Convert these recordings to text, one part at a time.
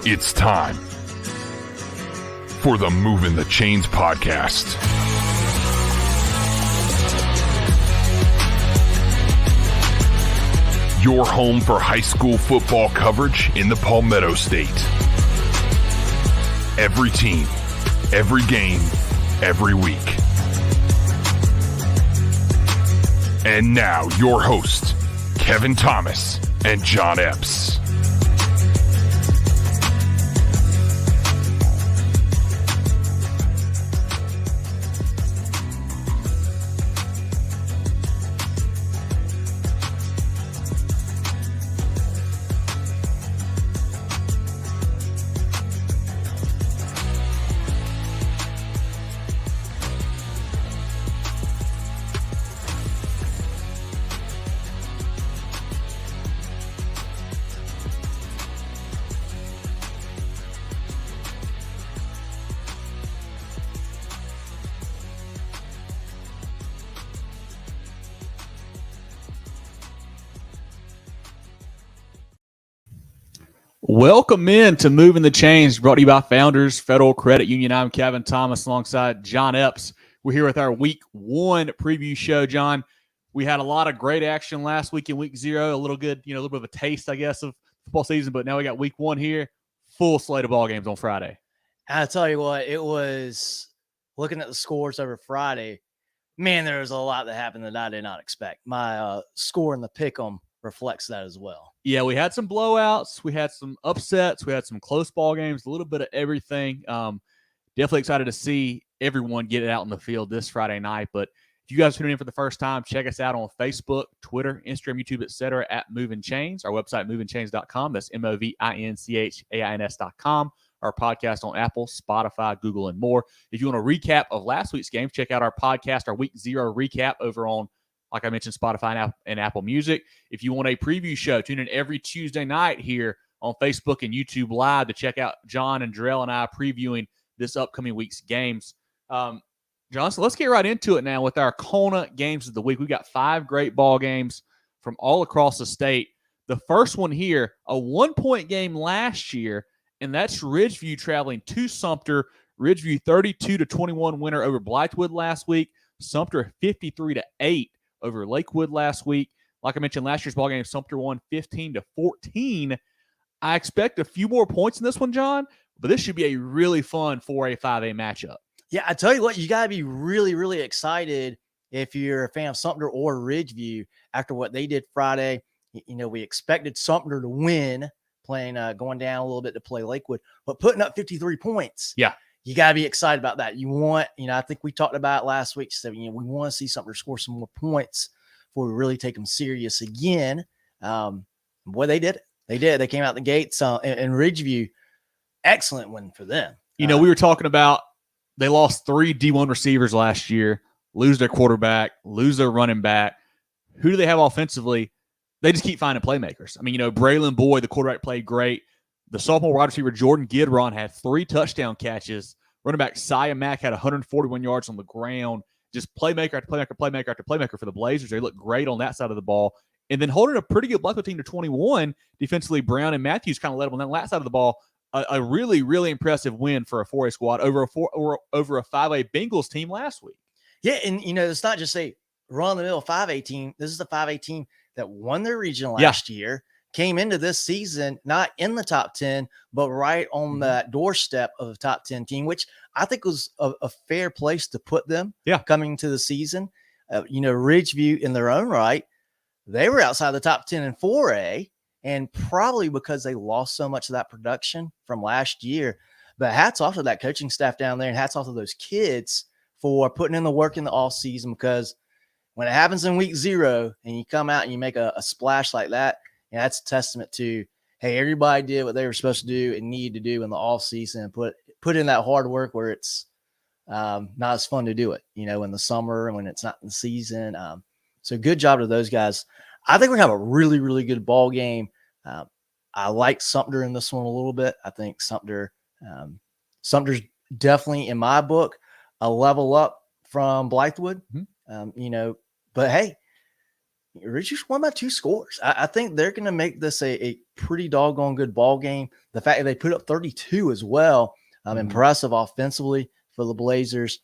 It's time for the Movin The Chains podcast. Your home for high school football coverage in the Palmetto State. Every team, every game, every week. And now your hosts, Kevin Thomas and John Epps. Welcome in to Movin The Chains, brought to you by Founders Federal Credit Union. I'm Kevin Thomas alongside John Epps. We're here with our Week 1 preview show, John. We had a lot of great action last week in Week 0, a little bit of a taste, I guess, of football season, but now we got Week 1 here, full slate of ball games on Friday. I'll tell you what, it was looking at the scores over Friday. Man, there was a lot that happened that I did not expect. My score in the pick'em reflects that as well. Yeah, we had some blowouts, we had some upsets, we had some close ball games, a little bit of everything. Definitely excited to see everyone get it out in the field this Friday night. But if you guys are tuning in for the first time, check us out on Facebook, Twitter, Instagram, YouTube, etc. at Movin Chains. Our website, movinchains.com. That's MOVINCHAINS.com. Our podcast on Apple, Spotify, Google, and more. If you want a recap of last week's games, check out our podcast, our Week 0 recap over on, like I mentioned, Spotify and Apple Music. If you want a preview show, tune in every Tuesday night here on Facebook and YouTube Live to check out John and Drell and I previewing this upcoming week's games. John, so let's get right into it now with our CONA games of the week. We've got 5 great ball games from all across the state. The first one here, a 1-point game last year, and that's Ridgeview traveling to Sumter. Ridgeview 32-21 winner over Blythewood last week. Sumter 53-8 over Lakewood last week. Like I mentioned, last year's ball game, Sumter won 15-14. I expect a few more points in this one, John, but this should be a really fun 4A, 5A matchup. Yeah, I tell you what, you got to be really, really excited if you're a fan of Sumter or Ridgeview after what they did Friday. You know, we expected Sumter to win, going down a little bit to play Lakewood, but putting up 53 points. Yeah. You got to be excited about that. You want, I think we talked about it last week. So, we want to see Sumter score some more points before we really take them serious again. Boy, they did it. They did. They came out the gates in Ridgeview. Excellent win for them. We were talking about they lost 3 D1 receivers last year, lose their quarterback, lose their running back. Who do they have offensively? They just keep finding playmakers. Braylon Boyd, the quarterback, played great. The sophomore wide receiver, Jordan Gidron, had 3 touchdown catches. Running back Siah Mack had 141 yards on the ground. Just playmaker after playmaker, playmaker after playmaker for the Blazers. They look great on that side of the ball. And then holding a pretty good Blythewood team to 21, defensively, Brown and Matthews kind of led them on that side of the ball. A really, really impressive win for a 4A squad over a 5A Bengals team last week. Yeah, and, it's not just a run-of-the-mill 5A team. This is the 5A team that won their regional last year. Came into this season not in the top 10, but right on the doorstep of the top 10 team, which I think was a fair place to put them coming to the season. Ridgeview in their own right, they were outside the top 10 in 4A, and probably because they lost so much of that production from last year. But hats off to that coaching staff down there, and hats off to those kids for putting in the work in the off season, because when it happens in Week 0 and you come out and you make a splash like that, that's a testament to, hey, everybody did what they were supposed to do and needed to do in the off season and put in that hard work where it's not as fun to do it, in the summer and when it's not in the season. So good job to those guys. I think we're going to have a really, really good ball game. I like Sumter in this one a little bit. I think Sumter's definitely, in my book, a level up from Blythewood. But hey, Ridgeview just won by 2 scores. I think they're going to make this a pretty doggone good ball game. The fact that they put up 32 as well, impressive offensively for the Blazers.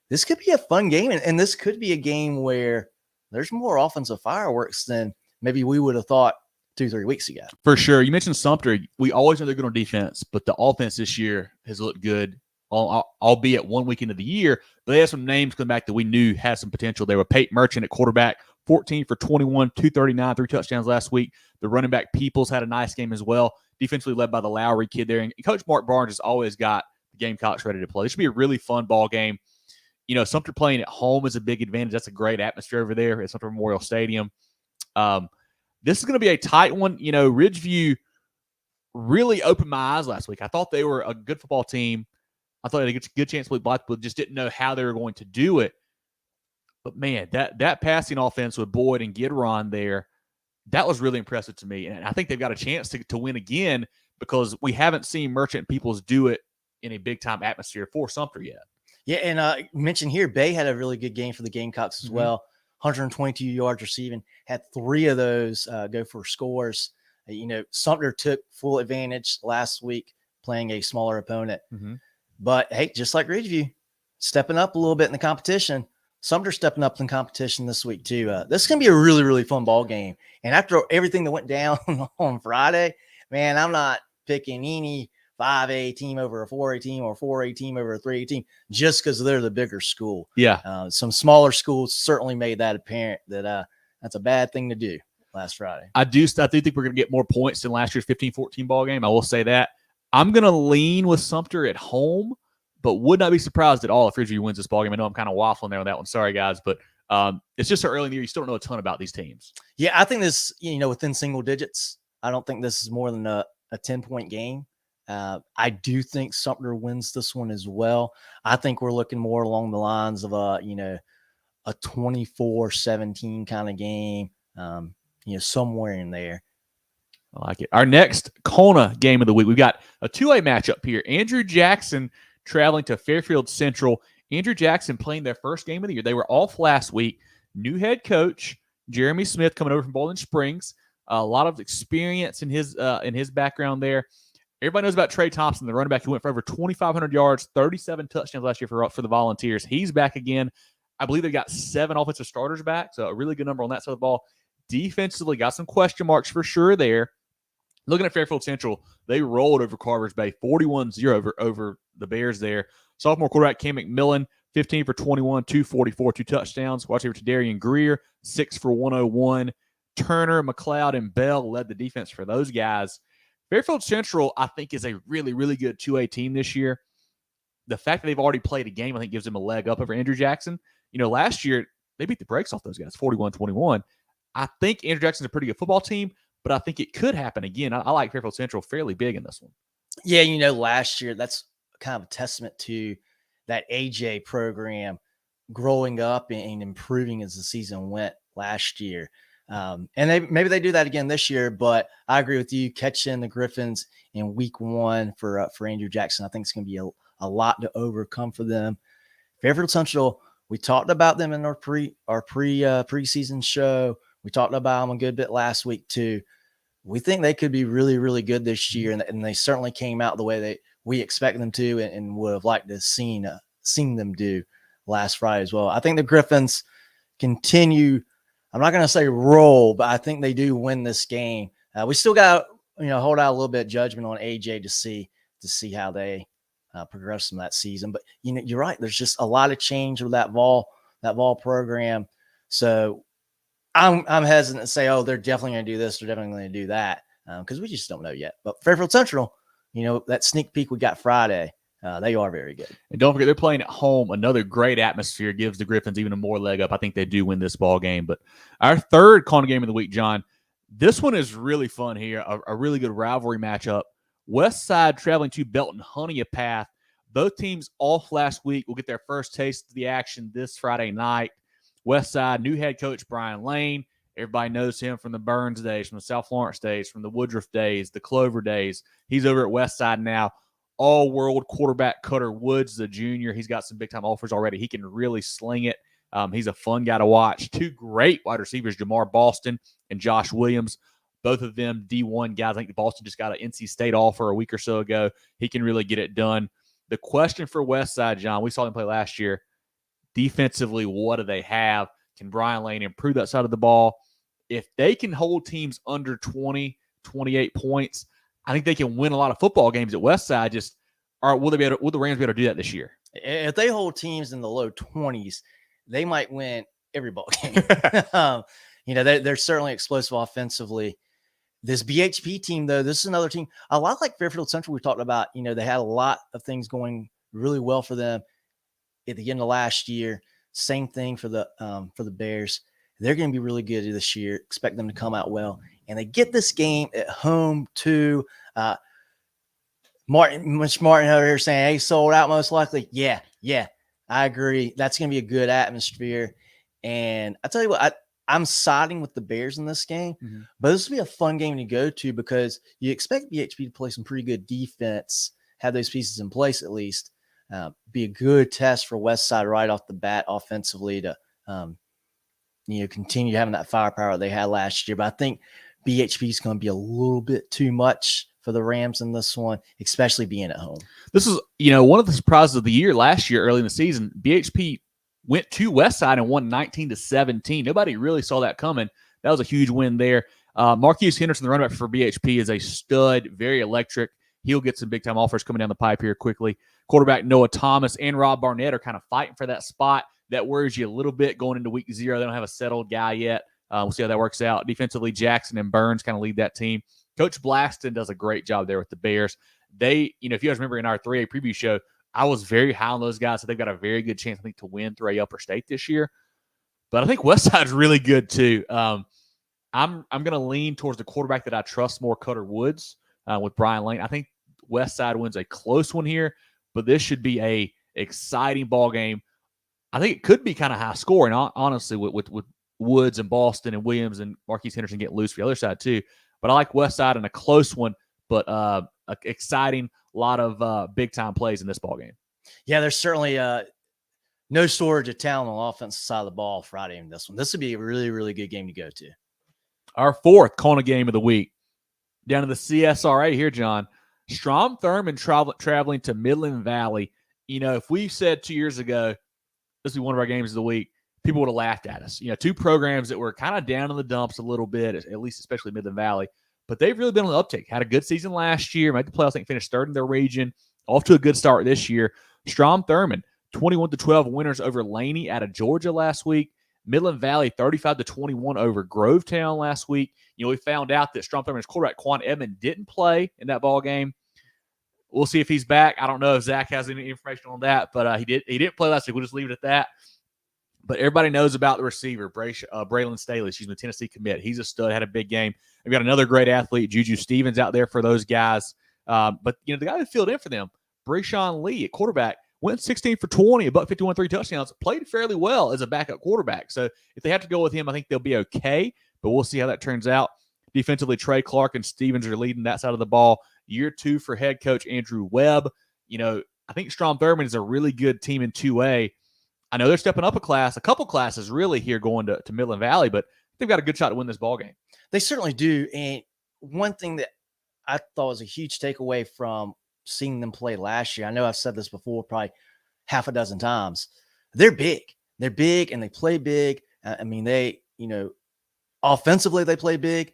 This could be a fun game, and this could be a game where there's more offensive fireworks than maybe we would have thought 2-3 weeks ago. For sure. You mentioned Sumter. We always know they're good on defense, but the offense this year has looked good, albeit 1 week into the year. But they have some names coming back that we knew had some potential. They were Peyton Merchant at quarterback, 14 for 21, 239, 3 touchdowns last week. The running back Peoples had a nice game as well, defensively led by the Lowry kid there. And Coach Mark Barnes has always got the Gamecocks ready to play. This should be a really fun ball game. You know, Sumter playing at home is a big advantage. That's a great atmosphere over there at Sumter Memorial Stadium. This is going to be a tight one. You know, Ridgeview really opened my eyes last week. I thought they were a good football team. I thought they had a good chance to beat Blackwood, just didn't know how they were going to do it. But, man, that passing offense with Boyd and Gidron there, that was really impressive to me. And I think they've got a chance to win again because we haven't seen Merchant and Peoples do it in a big-time atmosphere for Sumter yet. Yeah, and mentioned here, Bay had a really good game for the Gamecocks as well. 122 yards receiving, had 3 of those go for scores. You know, Sumter took full advantage last week playing a smaller opponent. But, hey, just like Ridgeview, stepping up a little bit in the competition. Sumter stepping up in competition this week, too. This is going to be a really, really fun ball game. And after everything that went down on Friday, man, I'm not picking any 5A team over a 4A team or 4A team over a 3A team just because they're the bigger school. Yeah. Some smaller schools certainly made that apparent that that's a bad thing to do last Friday. I do think we're going to get more points than last year's 15-14 ball game. I will say that. I'm going to lean with Sumter at home, but would not be surprised at all if Ridgeview wins this ball game. I know I'm kind of waffling there on that one. Sorry, guys, but it's just so early in the year. You still don't know a ton about these teams. Yeah, I think this, you know, within single digits. I don't think this is more than a 10-point game. I do think Sumter wins this one as well. I think we're looking more along the lines of a 24-17 kind of game, somewhere in there. I like it. Our next CONA game of the week, we've got a 2A matchup here. Andrew Jackson traveling to Fairfield Central. Andrew Jackson playing their first game of the year. They were off last week. New head coach, Jeremy Smith, coming over from Bowling Springs. A lot of experience in his background there. Everybody knows about Trey Thompson, the running back who went for over 2,500 yards, 37 touchdowns last year for the Volunteers. He's back again. I believe they've got 7 offensive starters back, so a really good number on that side of the ball. Defensively, got some question marks for sure there. Looking at Fairfield Central, they rolled over Carvers Bay, 41-0 over the Bears there. Sophomore quarterback Cam McMillan, 15 for 21, 244, 2 touchdowns. Watch over to Darian Greer, 6 for 101. Turner, McLeod, and Bell led the defense for those guys. Fairfield Central, I think, is a really, really good 2A team this year. The fact that they've already played a game, I think, gives them a leg up over Andrew Jackson. You know, last year, they beat the brakes off those guys, 41-21. I think Andrew Jackson's a pretty good football team, but I think it could happen again. I like Fairfield Central fairly big in this one. Yeah, last year, that's kind of a testament to that AJ program growing up and improving as the season went last year. And maybe they do that again this year, but I agree with you. Catching the Griffins in week 1 for Andrew Jackson, I think it's going to be a lot to overcome for them. Fairfield Central, we talked about them in our preseason show. We talked about them a good bit last week too. We think they could be really, really good this year, and they certainly came out the way we expect them to, and would have liked to have seen them do last Friday as well. I think the Griffins continue. I'm not going to say roll, but I think they do win this game. We still got hold out a little bit of judgment on AJ to see how they progress from that season. But you're right. There's just a lot of change with that Vol program. So I'm hesitant to say, oh, they're definitely going to do this. They're definitely going to do that because we just don't know yet. But Fairfield Central, that sneak peek we got Friday, they are very good. And don't forget, they're playing at home. Another great atmosphere gives the Griffins even a more leg up. I think they do win this ball game. But our third CONA game of the week, John, this one is really fun here. A really good rivalry matchup. Westside traveling to Belton-Honea path. Both teams off last week will get their first taste of the action this Friday night. Westside, new head coach Brian Lane. Everybody knows him from the Burns days, from the South Florence days, from the Woodruff days, the Clover days. He's over at Westside now. All-world quarterback Cutter Woods, the junior. He's got some big-time offers already. He can really sling it. He's a fun guy to watch. Two great wide receivers, Jamar Boston and Josh Williams. Both of them D1 guys. I think Boston just got an NC State offer a week or so ago. He can really get it done. The question for Westside, John, we saw them play last year. Defensively, what do they have? Can Brian Lane improve that side of the ball? If they can hold teams under 20, 28 points, I think they can win a lot of football games at Westside. Just will the Rams be able to do that this year? If they hold teams in the low 20s, they might win every ball game. They're certainly explosive offensively. This BHP team, though, this is another team, a lot like Fairfield Central we talked about. They had a lot of things going really well for them at the end of last year. Same thing for the Bears. They're going to be really good this year. Expect them to come out well. And they get this game at home to Martin over here saying, hey, sold out most likely. Yeah, I agree. That's going to be a good atmosphere. And I tell you what, I'm siding with the Bears in this game, but this will be a fun game to go to because you expect BHP to play some pretty good defense, have those pieces in place at least. Be a good test for Westside right off the bat offensively to continue having that firepower they had last year. But I think BHP is going to be a little bit too much for the Rams in this one, especially being at home. This is, one of the surprises of the year last year, early in the season. BHP went to Westside and won 19-17. Nobody really saw that coming. That was a huge win there. Marquise Henderson, the running back for BHP, is a stud, very electric. He'll get some big-time offers coming down the pipe here quickly. Quarterback Noah Thomas and Rob Barnett are kind of fighting for that spot. That worries you a little bit going into week 0. They don't have a settled guy yet. We'll see how that works out. Defensively, Jackson and Burns kind of lead that team. Coach Blaston does a great job there with the Bears. They, if you guys remember in our 3A preview show, I was very high on those guys, so they've got a very good chance, I think, to win 3A Upper State this year. But I think Westside's really good too. I'm going to lean towards the quarterback that I trust more, Cutter Woods, with Brian Lane. I think Westside wins a close one here, but this should be a exciting ball game. I think it could be kind of high scoring, honestly, with Woods and Boston and Williams and Marquise Henderson getting loose for the other side too. But I like Westside in a close one, but exciting. A lot of big-time plays in this ball game. Yeah, there's certainly no shortage of talent on the offensive side of the ball Friday in this one. This would be a really, really good game to go to. Our fourth CONA game of the week. Down to the CSRA here, John. Strom Thurmond traveling to Midland Valley. If we said 2 years ago, this would be one of our games of the week, people would have laughed at us. Two programs that were kind of down in the dumps a little bit, at least especially Midland Valley. But they've really been on the uptick. Had a good season last year. Made the playoffs, I think finished third in their region. Off to a good start this year. Strom Thurmond, 21-12 winners over Laney out of Georgia last week. Midland Valley, 35-21 over Grovetown last week. We found out that Strom Thurmond's quarterback, Quan Edmond, didn't play in that ball game. We'll see if he's back. I don't know if Zach has any information on that, but he didn't play last week. We'll just leave it at that. But everybody knows about the receiver, Braylon Staley. She's a Tennessee commit. He's a stud, had a big game. We've got another great athlete, Juju Stevens, out there for those guys. But, the guy who filled in for them, Brayshawn Lee at quarterback, went 16 for 20, $151, 3 touchdowns, played fairly well as a backup quarterback. So if they have to go with him, I think they'll be okay. But we'll see how that turns out. Defensively, Trey Clark and Stevens are leading that side of the ball. Year 2 for head coach Andrew Webb. I think Strom Thurmond is a really good team in 2A. I know they're stepping up a couple classes really here going to Midland Valley, but they've got a good shot to win this ball game. They certainly do. And one thing that I thought was a huge takeaway from seeing them play last year, I know I've said this before probably half a dozen times, they're big. They're big and they play big. Offensively they play big.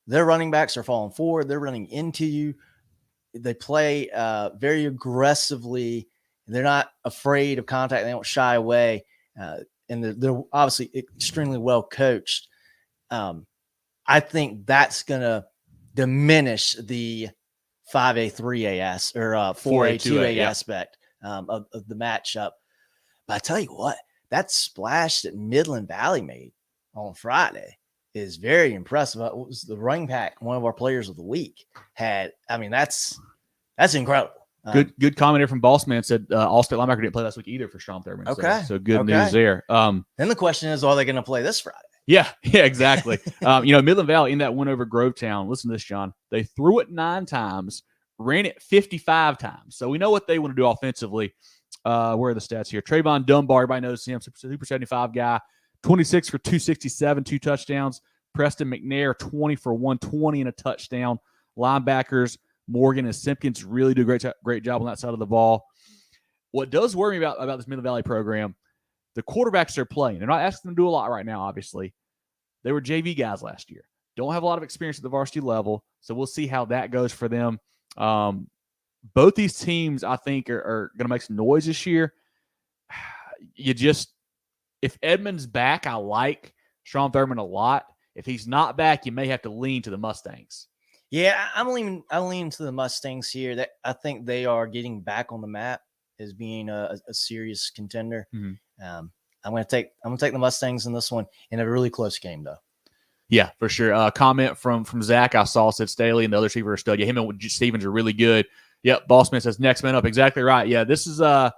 Their running backs are falling forward. They're running into you. They play very aggressively. They're not afraid of contact. They don't shy away. And they're obviously extremely well coached. I think that's going to diminish the 5A, 3A or 4A, 2A aspect of the matchup. But I tell you what, that splash that Midland Valley made on Friday is very impressive. It was the running back, one of our players of the week, had. I mean, that's incredible. Good comment here from Bossman. Said All-State linebacker didn't play last week either for Strom Thurmond. Okay. So good news there. Then the question is, are they going to play this Friday? Yeah, exactly. Midland Valley in that win over Grovetown. Listen to this, John. They threw it 9 times, ran it 55 times. So we know what they want to do offensively. Where are the stats here? Trayvon Dunbar, everybody knows him, Super 75 guy, 26 for 267, 2 touchdowns. Preston McNair, 20 for 120 and a touchdown. Linebackers, Morgan and Simpkins really do a great job on that side of the ball. What does worry me about this Midland Valley program, the quarterbacks they're playing. They're not asking them to do a lot right now, obviously. They were JV guys last year. Don't have a lot of experience at the varsity level, so we'll see how that goes for them. Both these teams, I think, are going to make some noise this year. If Edmond's back, I like Strom Thurmond a lot. If he's not back, you may have to lean to the Mustangs. Yeah, I'm leaning to the Mustangs here. That I think they are getting back on the map as being a serious contender. Mm-hmm. I'm going to take the Mustangs in this one in a really close game, though. Yeah, for sure. Comment from Zach I saw said Staley and the other receiver are stud. Yeah, him and Stevens are really good. Yep, Bossman says next man up. Exactly right. Yeah, this is and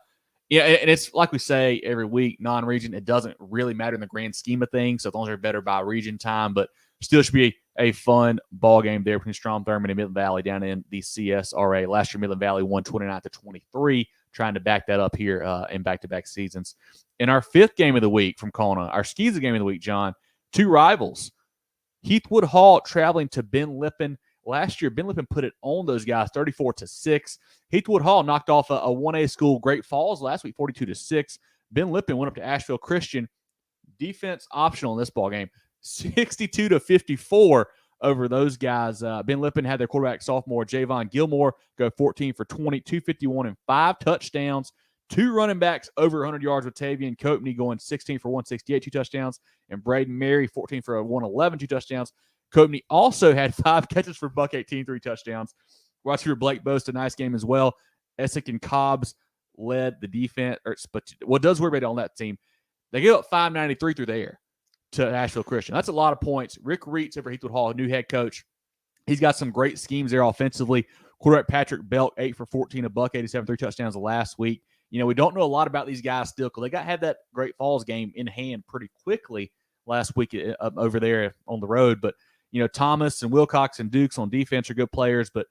it's like we say every week, non-region. It doesn't really matter in the grand scheme of things. So as long as they're better by region time, but still should be a fun ball game there between Strom Thurmond and Midland Valley down in the CSRA. Last year, Midland Valley won 29-23, trying to back that up here in back-to-back seasons. In our 5th game of the week from CONA, our SCISA game of the week, John, 2 rivals. Heathwood Hall traveling to Ben Lippen. Last year, Ben Lippen put it on those guys, 34-6. Heathwood Hall knocked off a 1A school, Great Falls, last week, 42-6. Ben Lippen went up to Asheville Christian. Defense optional in this ball game, 62-54 over those guys. Ben Lippen had their quarterback sophomore Javon Gilmore go 14 for 20, 251 and 5 touchdowns. 2 running backs over 100 yards with Tavian Coatney going 16 for 168, 2 touchdowns, and Braden Mary 14 for 111, 2 touchdowns. Coatney also had 5 catches for buck 18, 3 touchdowns. Wide receiver Blake Boast, a nice game as well. Essick and Cobbs led the defense. But what does worry about on that team, they gave up 593 through the air to Asheville Christian. That's a lot of points. Rick Reitz over Heathwood Hall, new head coach. He's got some great schemes there offensively. Quarterback Patrick Belt, 8 for 14, a buck 87, 3 touchdowns last week. You know, we don't know a lot about these guys still because they had that Great Falls game in hand pretty quickly last week over there on the road. But, you know, Thomas and Wilcox and Dukes on defense are good players. But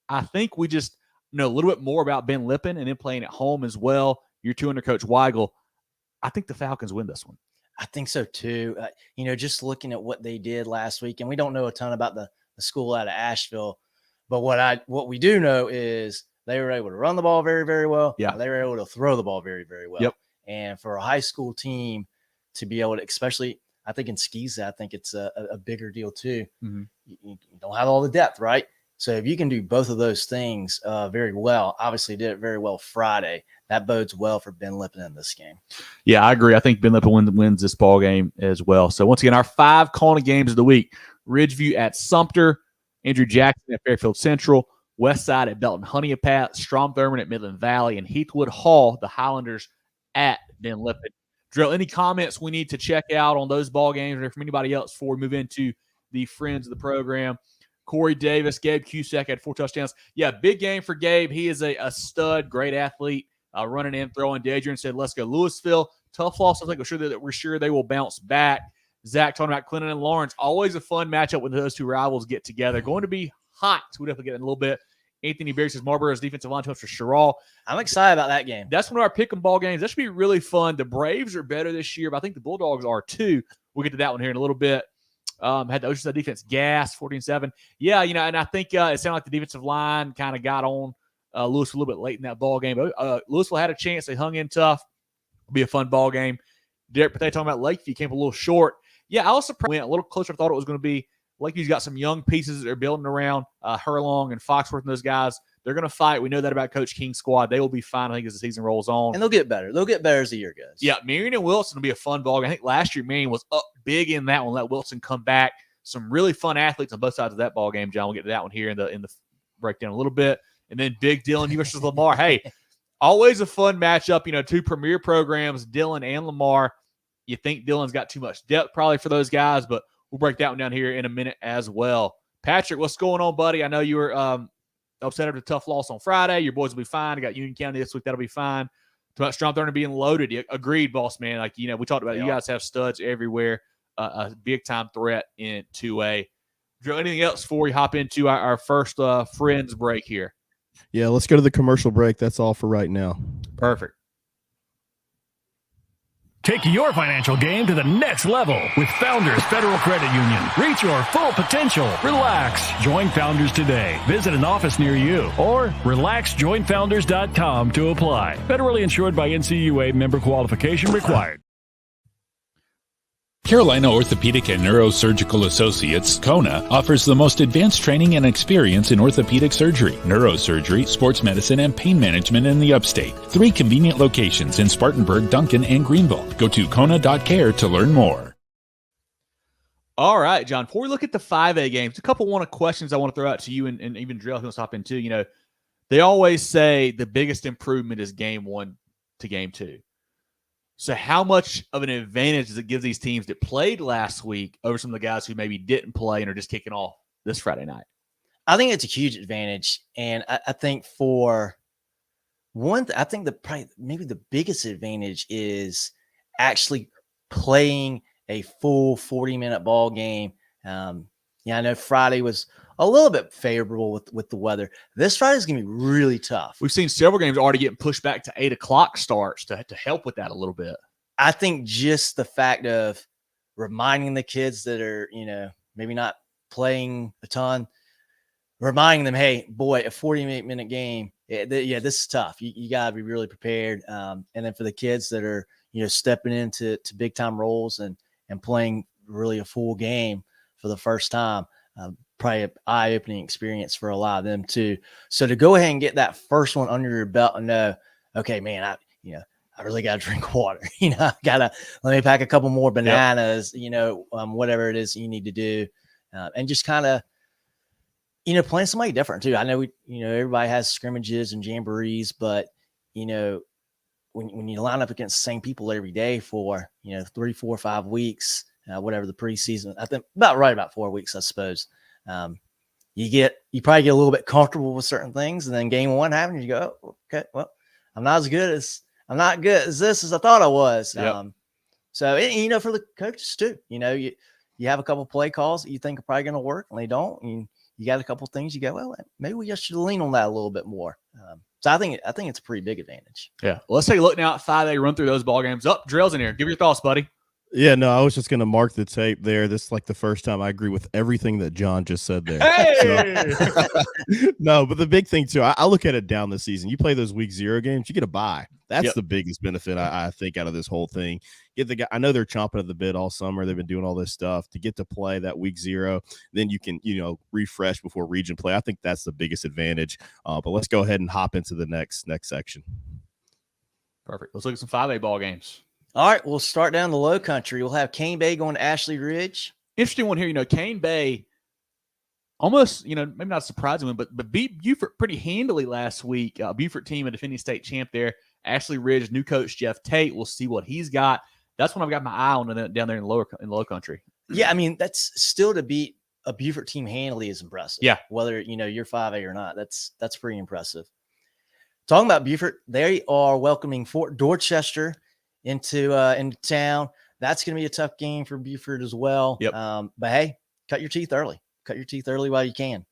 I think we just know a little bit more about Ben Lippen and then playing at home as well. You're 2 under Coach Weigel. I think the Falcons win this one. I think so, too. You know, just looking at what they did last week, and we don't know a ton about the school out of Asheville. But what we do know is they were able to run the ball very, very well. Yeah. They were able to throw the ball very, very well. Yep. And for a high school team to be able to, especially, I think in SCISA, I think it's a bigger deal too. Mm-hmm. You don't have all the depth, right? So if you can do both of those things very well, obviously did it very well Friday, that bodes well for Ben Lippen in this game. Yeah, I agree. I think Ben Lippen wins this ball game as well. So once again, our 5 CONA games of the week: Ridgeview at Sumter, Andrew Jackson at Fairfield Central, Westside at Belton-Honea Pat, Strom Thurmond at Midland Valley, and Heathwood Hall, the Highlanders at Ben Lippen. Drill, any comments we need to check out on those ball games or from anybody else before we move into the friends of the program? Corey Davis, Gabe Cusack had 4 touchdowns. Yeah, big game for Gabe. He is a stud, great athlete, running in, throwing. Adrian said, let's go. Louisville, tough loss. I think we're sure they will bounce back. Zach talking about Clinton and Lawrence. Always a fun matchup when those 2 rivals get together. Going to be hot. So we'll definitely get in a little bit. Anthony Berry says Marlboro's defensive line coach for Sherrall. I'm excited about that game. That's one of our pick-em ball games. That should be really fun. The Braves are better this year, but I think the Bulldogs are too. We'll get to that one here in a little bit. Had the Oceanside defense gas 14-7. Yeah, you know, and I think it sounded like the defensive line kind of got on Louisville a little bit late in that ball game. Louisville had a chance. They hung in tough. It'll be a fun ball game. Derek Patay talking about Lakeview came a little short. Yeah, I was surprised. Went a little closer. I thought it was going to be. Lakeview's got some young pieces that they're building around. Hurlong and Foxworth and those guys. They're going to fight. We know that about Coach King's squad. They will be fine, I think, as the season rolls on. And they'll get better. They'll get better as the year goes. Yeah, Marion and Wilson will be a fun ball game. I think last year Marion was up big in that one. Let Wilson come back. Some really fun athletes on both sides of that ball game, John. We'll get to that one here in the breakdown a little bit. And then Big Dylan, you versus Lamar. Hey, always a fun matchup. You know, 2 premier programs, Dylan and Lamar. You think Dylan's got too much depth probably for those guys, but we'll break that one down here in a minute as well. Patrick, what's going on, buddy? I know you were upset after the tough loss on Friday. Your boys will be fine. I got Union County this week. That'll be fine. Talk about Strom Thurmond being loaded. Agreed, boss man. Like, you know, we talked about it. You guys have studs everywhere. A big-time threat in 2A. Drew, anything else before we hop into our first friends break here? Yeah, let's go to the commercial break. That's all for right now. Perfect. Take your financial game to the next level with Founders Federal Credit Union. Reach your full potential. Relax. Join Founders today. Visit an office near you or relaxjoinfounders.com to apply. Federally insured by NCUA, member qualification required. Carolina Orthopedic and Neurosurgical Associates, CONA, offers the most advanced training and experience in orthopedic surgery, neurosurgery, sports medicine, and pain management in the upstate. 3 convenient locations in Spartanburg, Duncan, and Greenville. Go to kona.care to learn more. All right, John, before we look at the 5A games, a couple questions I want to throw out to you and even Drill, who wants to hop in too. You know, they always say the biggest improvement is game 1 to game 2. So how much of an advantage does it give these teams that played last week over some of the guys who maybe didn't play and are just kicking off this Friday night? I think it's a huge advantage. And I think for one, I think maybe the biggest advantage is actually playing a full 40-minute ball game. I know Friday was a little bit favorable with the weather. This Friday is going to be really tough. We've seen several games already getting pushed back to 8 o'clock starts to help with that a little bit. I think just the fact of reminding the kids that are, maybe not playing a ton, reminding them, hey, boy, a 48-minute game, this is tough. You got to be really prepared. And then for the kids that are, stepping into big-time roles and playing really a full game for the first time, probably an eye-opening experience for a lot of them too. So to go ahead and get that first one under your belt and know, okay, man, I really got to drink water. Let me pack a couple more bananas, whatever it is you need to do. And just kind of, playing somebody different too. I know everybody has scrimmages and jamborees, but when you line up against the same people every day for, 3, 4, 5 weeks, whatever the preseason, I think about 4 weeks, I suppose. You probably get a little bit comfortable with certain things, and then game 1 happens, you go, oh, okay, well, I'm not good as this as I thought I was. Yep. So for the coaches too, you have a couple play calls that you think are probably going to work, and they don't, and you got a couple things you go, well, maybe we just should lean on that a little bit more. So I think it's a pretty big advantage. Yeah. Well, let's take a look now at 5A, run through those ball games. Drill's in here. Give your thoughts, buddy. Yeah, no, I was just going to mark the tape there. This is like the first time I agree with everything that John just said there. Hey! So, no, but the big thing too, I look at it down the season. You play those week 0 games, you get a bye. That's the biggest benefit I think out of this whole thing. Get the guy. I know they're chomping at the bit all summer. They've been doing all this stuff to get to play that week 0. Then you can, refresh before region play. I think that's the biggest advantage. But let's go ahead and hop into the next section. Perfect. Let's look at some 5A ball games. All right, we'll start down the low country. We'll have Cane Bay going to Ashley Ridge. Interesting one here. Cane Bay almost, maybe not a surprising one, but beat Beaufort pretty handily last week. Beaufort team, a defending state champ there. Ashley Ridge, new coach Jeff Tate. We'll see what he's got. That's one I've got my eye on down there in the low country. Yeah, I mean, that's still to beat a Beaufort team handily is impressive. Yeah, whether you're 5A or not, that's pretty impressive. Talking about Beaufort, they are welcoming Fort Dorchester into town. That's going to be a tough game for Beaufort as well. Yep. But hey, cut your teeth early. Cut your teeth early while you can.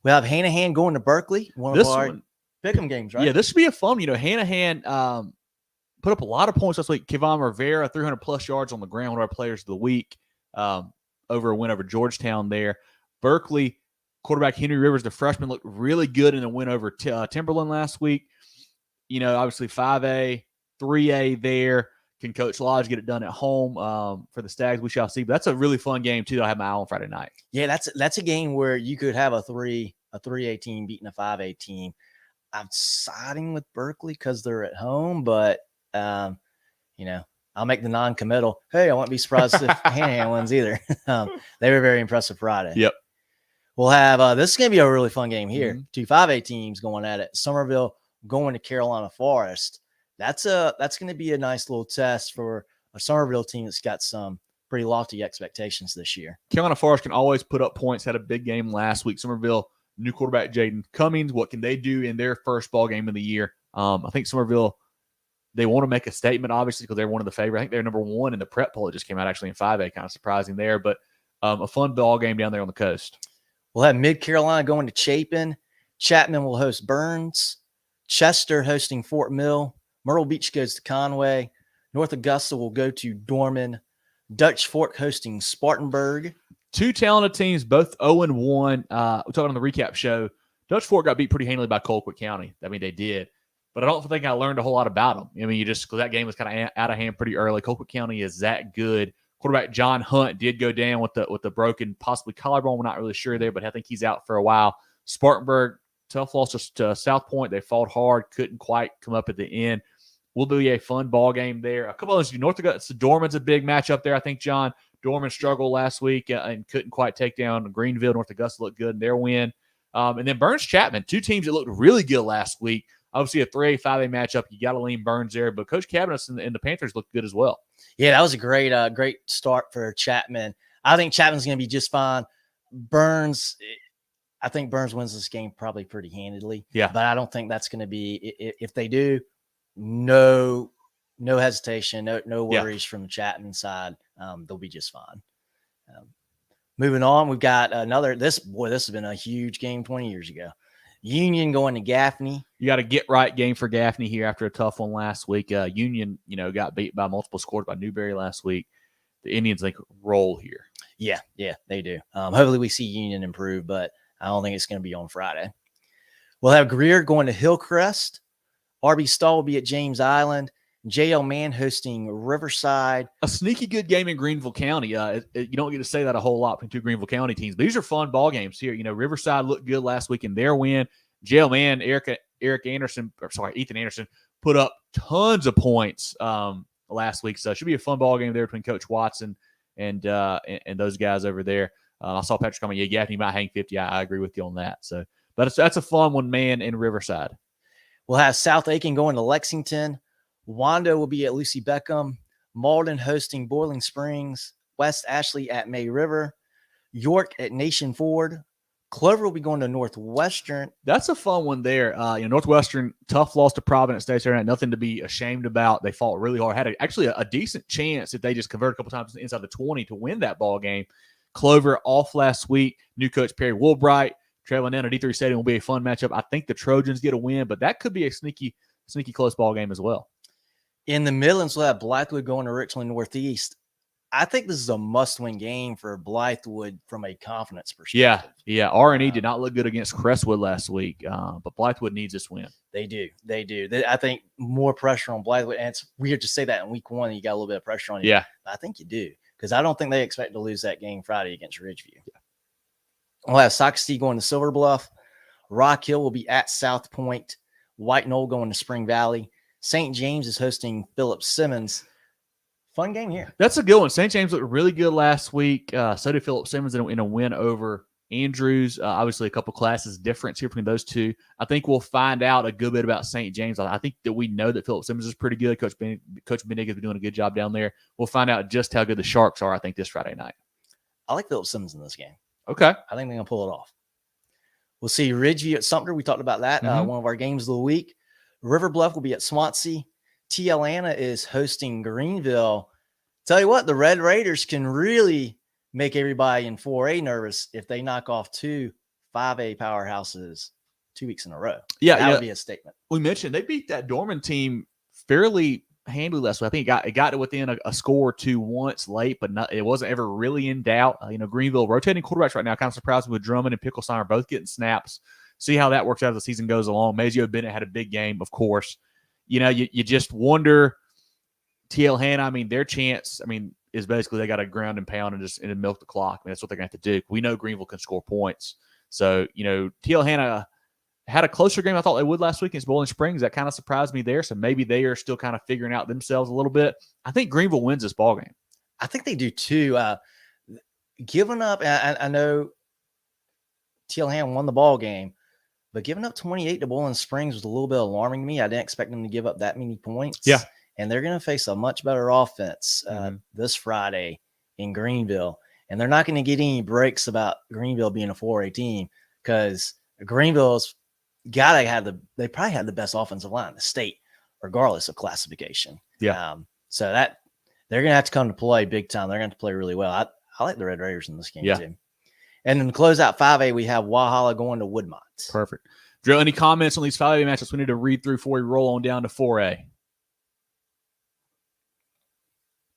We'll have Hanahan going to Berkeley. One of our pick'em games, right? Yeah, this should be a fun. Hanahan put up a lot of points last week. Kevon Rivera, 300+ yards on the ground, one of our players of the week. Over a win over Georgetown there. Berkeley quarterback Henry Rivers, the freshman, looked really good in a win over Timberland last week. Obviously 5A, 3A there. Can Coach Lodge get it done at home for the Stags? We shall see. But that's a really fun game too. I have my eye on Friday night. Yeah, that's a game where you could have a 3A team beating a 5A team. I'm siding with Berkeley because they're at home, but I'll make the non-committal. Hey, I won't be surprised if Hanahan wins either. They were very impressive Friday. Yep. We'll have this is going to be a really fun game here. Mm-hmm. 2 5A teams going at it. Somerville going to Carolina Forest. That's going to be a nice little test for a Somerville team that's got some pretty lofty expectations this year. Carolina Forest can always put up points. Had a big game last week. Somerville, new quarterback Jaden Cummings. What can they do in their first ball game of the year? I think Somerville, they want to make a statement, obviously, because they're one of the favorites. I think they're number 1 in the prep poll that just came out actually in 5A. Kind of surprising there, but a fun ball game down there on the coast. We'll have Mid-Carolina going to Chapin. Chapman will host Burns. Chester hosting Fort Mill. Myrtle Beach goes to Conway. North Augusta will go to Dorman. Dutch Fork hosting Spartanburg. Two talented teams, both 0-1. We're talking on the recap show. Dutch Fork got beat pretty handily by Colquitt County. I mean, they did. But I don't think I learned a whole lot about them. I mean, because that game was kind of out of hand pretty early. Colquitt County is that good. Quarterback John Hunt did go down with the broken, possibly collarbone. We're not really sure there, but I think he's out for a while. Spartanburg, tough loss to South Point. They fought hard, couldn't quite come up at the end. Will be a fun ball game there. A couple of those, North Augusta, Dorman's a big matchup there. I think, John, Dorman struggled last week and couldn't quite take down Greenville. North Augusta looked good in their win. And then Burns Chapman, two teams that looked really good last week. Obviously, a 3A, 5A matchup. You got to lean Burns there, but Coach Cabinets and the Panthers looked good as well. Yeah, that was a great start for Chapman. I think Chapman's going to be just fine. I think Burns wins this game probably pretty handedly. Yeah. But I don't think that's going to be, if they do, no hesitation, no worries from the Chapman side. They'll be just fine. Moving on, we've got another, this has been a huge game 20 years ago. Union going to Gaffney. You got a get-right game for Gaffney here after a tough one last week. Union, got beat by multiple scores by Newberry last week. The Indians, think, roll here. Yeah, they do. Hopefully we see Union improve, but I don't think it's going to be on Friday. We'll have Greer going to Hillcrest. RB Stall will be at James Island. JL Mann hosting Riverside. A sneaky good game in Greenville County. You don't get to say that a whole lot between two Greenville County teams, but these are fun ball games here. Riverside looked good last week in their win. JL Mann, Ethan Anderson put up tons of points last week, so it should be a fun ball game there between Coach Watson and those guys over there. I saw Patrick comment, Gaffney might hang 50. I agree with you on that. So, but that's a fun one, man, in Riverside. We'll have South Aiken going to Lexington. Wando will be at Lucy Beckham. Malden hosting Boiling Springs. West Ashley at May River. York at Nation Ford. Clover will be going to Northwestern. That's a fun one there. Northwestern, tough loss to Providence State. Nothing to be ashamed about. They fought really hard. Had actually a decent chance if they just converted a couple times inside the 20 to win that ball game. Clover off last week. New coach Perry Woolbright traveling down to D3 Stadium will be a fun matchup. I think the Trojans get a win, but that could be a sneaky close ball game as well. In the Midlands, we'll have Blythewood going to Richland Northeast. I think this is a must-win game for Blythewood from a confidence perspective. Yeah. R&E did not look good against Crestwood last week, but Blythewood needs this win. They do. I think more pressure on Blythewood, and it's weird to say that in week one, you got a little bit of pressure on you. Yeah. I think you do, because I don't think they expect to lose that game Friday against Ridgeview. Yeah. We'll have Sockasty going to Silver Bluff. Rock Hill will be at South Point. White Knoll going to Spring Valley. St. James is hosting Phillips Simmons. Fun game here. That's a good one. St. James looked really good last week. So did Phillips Simmons in a win over Andrews. Obviously, a couple classes difference here between those two. I think we'll find out a good bit about St. James. I think that we know that Phillips Simmons is pretty good. Coach Bennig has been doing a good job down there. We'll find out just how good the Sharks are, I think, this Friday night. I like Phillips Simmons in this game. Okay. I think they're going to pull it off. We'll see Ridgeview at Sumter. We talked about that. One of our games of the week. River Bluff will be at Swansea. Atlanta is hosting Greenville. Tell you what, the Red Raiders can really make everybody in 4A nervous if they knock off two 5A powerhouses 2 weeks in a row. Yeah, that would be a statement. We mentioned they beat that Dorman team fairly handily last week. I think it got to within a score or two once late, but it wasn't ever really in doubt. Greenville rotating quarterbacks right now. Kind of surprised me with Drummond and Picklestein both getting snaps. See how that works out as the season goes along. Mazio Bennett had a big game, of course. You just wonder, TL-Hanna, their chance, is basically they got to ground and pound and milk the clock. That's what they're going to have to do. We know Greenville can score points. So, TL-Hanna had a closer game I thought they would last week against Bowling Springs. That kind of surprised me there. So maybe they are still kind of figuring out themselves a little bit. I think Greenville wins this ball game. I think they do too. Giving up, I know TL-Hanna won the ball game, but giving up 28 to Bowling Springs was a little bit alarming to me. I didn't expect them to give up that many points. Yeah. And they're going to face a much better offense this Friday in Greenville. And they're not going to get any breaks about Greenville being a 4A team, because Greenville's they probably have the best offensive line in the state, regardless of classification. Yeah. So that they're going to have to come to play big time. They're going to have to play really well. I like the Red Raiders in this game too. And then to close out 5A, we have Walhalla going to Woodmont. Perfect. Drew, any comments on these 5A matchups we need to read through before we roll on down to 4A?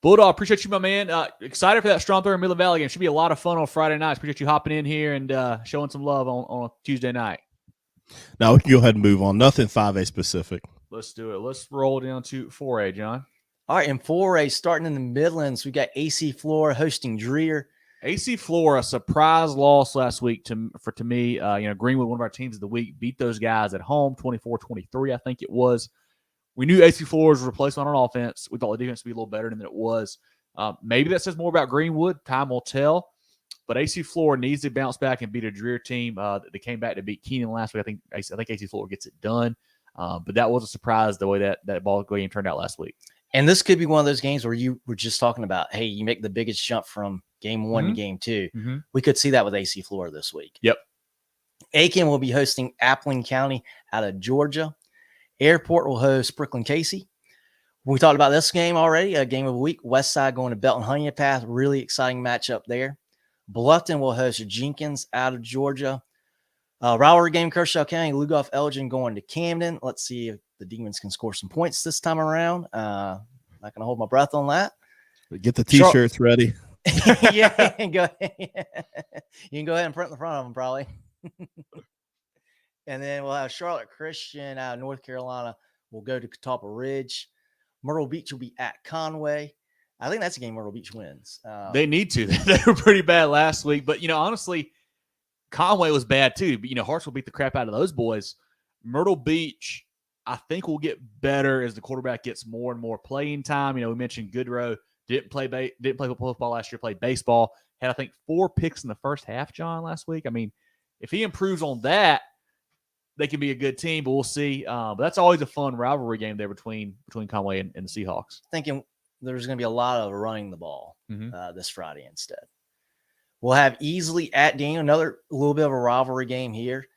Bulldog, appreciate you, my man. Excited for that Strom Thurmond Midland Valley game. Should be a lot of fun on Friday nights. Appreciate you hopping in here and showing some love on a Tuesday night. Now we can go ahead and move on. Nothing 5A specific. Let's do it. Let's roll down to 4A, John. All right, in 4A, starting in the Midlands, we got AC Flora hosting Dreer. AC Flora, surprise loss last week to me. Greenwood, one of our teams of the week, beat those guys at home, 24-23, I think it was. We knew AC Flora's replacement on offense. We thought the defense would be a little better than it was. Maybe that says more about Greenwood. Time will tell. But AC Flora needs to bounce back and beat a Dreer team that came back to beat Keenan last week. I think AC Flora gets it done. But that was a surprise the way that ball game turned out last week. And this could be one of those games where you were just talking about, hey, you make the biggest jump from game 1 to game 2. Mm-hmm. We could see that with AC Flora this week. Yep. Aiken will be hosting Appling County out of Georgia. Airport will host Brooklyn Casey. We talked about this game already, a game of the week. Westside going to Belton-Honea path. Really exciting matchup there. Bluffton will host Jenkins out of Georgia. Rivalry game, Kershaw County, Lugoff Elgin going to Camden. Let's see if the Demons can score some points this time around. Not going to hold my breath on that. Get the T-shirts ready. Yeah, you can go ahead and print the front of them probably. And then we'll have Charlotte Christian out of North Carolina. We'll go to Catawba Ridge. Myrtle Beach will be at Conway. I think that's a game Myrtle Beach wins. They need to. They were pretty bad last week. But, honestly, Conway was bad too. But, Hartsville beat the crap out of those boys. Myrtle Beach, I think, will get better as the quarterback gets more and more playing time. We mentioned Goodrow didn't play football last year, played baseball. Had, I think, 4 picks in the first half, John, last week. I mean, if he improves on that, they can be a good team, but we'll see. But that's always a fun rivalry game there between Conway and the Seahawks. Thinking there's going to be a lot of running the ball this Friday instead. We'll have Easley at Daniel, another little bit of a rivalry game here,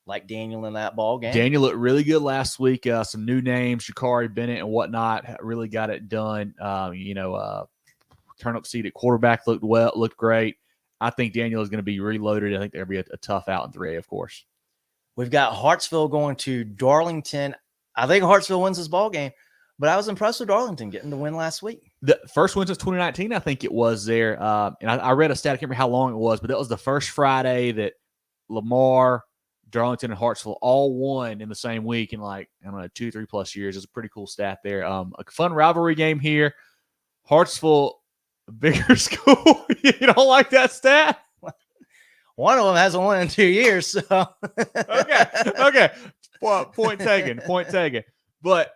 like Daniel in that ball game. Daniel looked really good last week. Some new names, Shakari Bennett and whatnot, really got it done. Turnip seed at quarterback looked great. I think Daniel is going to be reloaded. I think there'll be a tough out in 3A, of course. We've got Hartsville going to Darlington. I think Hartsville wins this ball game, but I was impressed with Darlington getting the win last week. The first win since 2019, I think it was there. And I read a stat, I can't remember how long it was, but that was the first Friday that Lamar, Darlington, and Hartsville all won in the same week in 2-3+ years. It's a pretty cool stat there. A fun rivalry game here. Hartsville, a bigger school. You don't like that stat? One of them hasn't won in 2 years. So okay. Well, point taken. But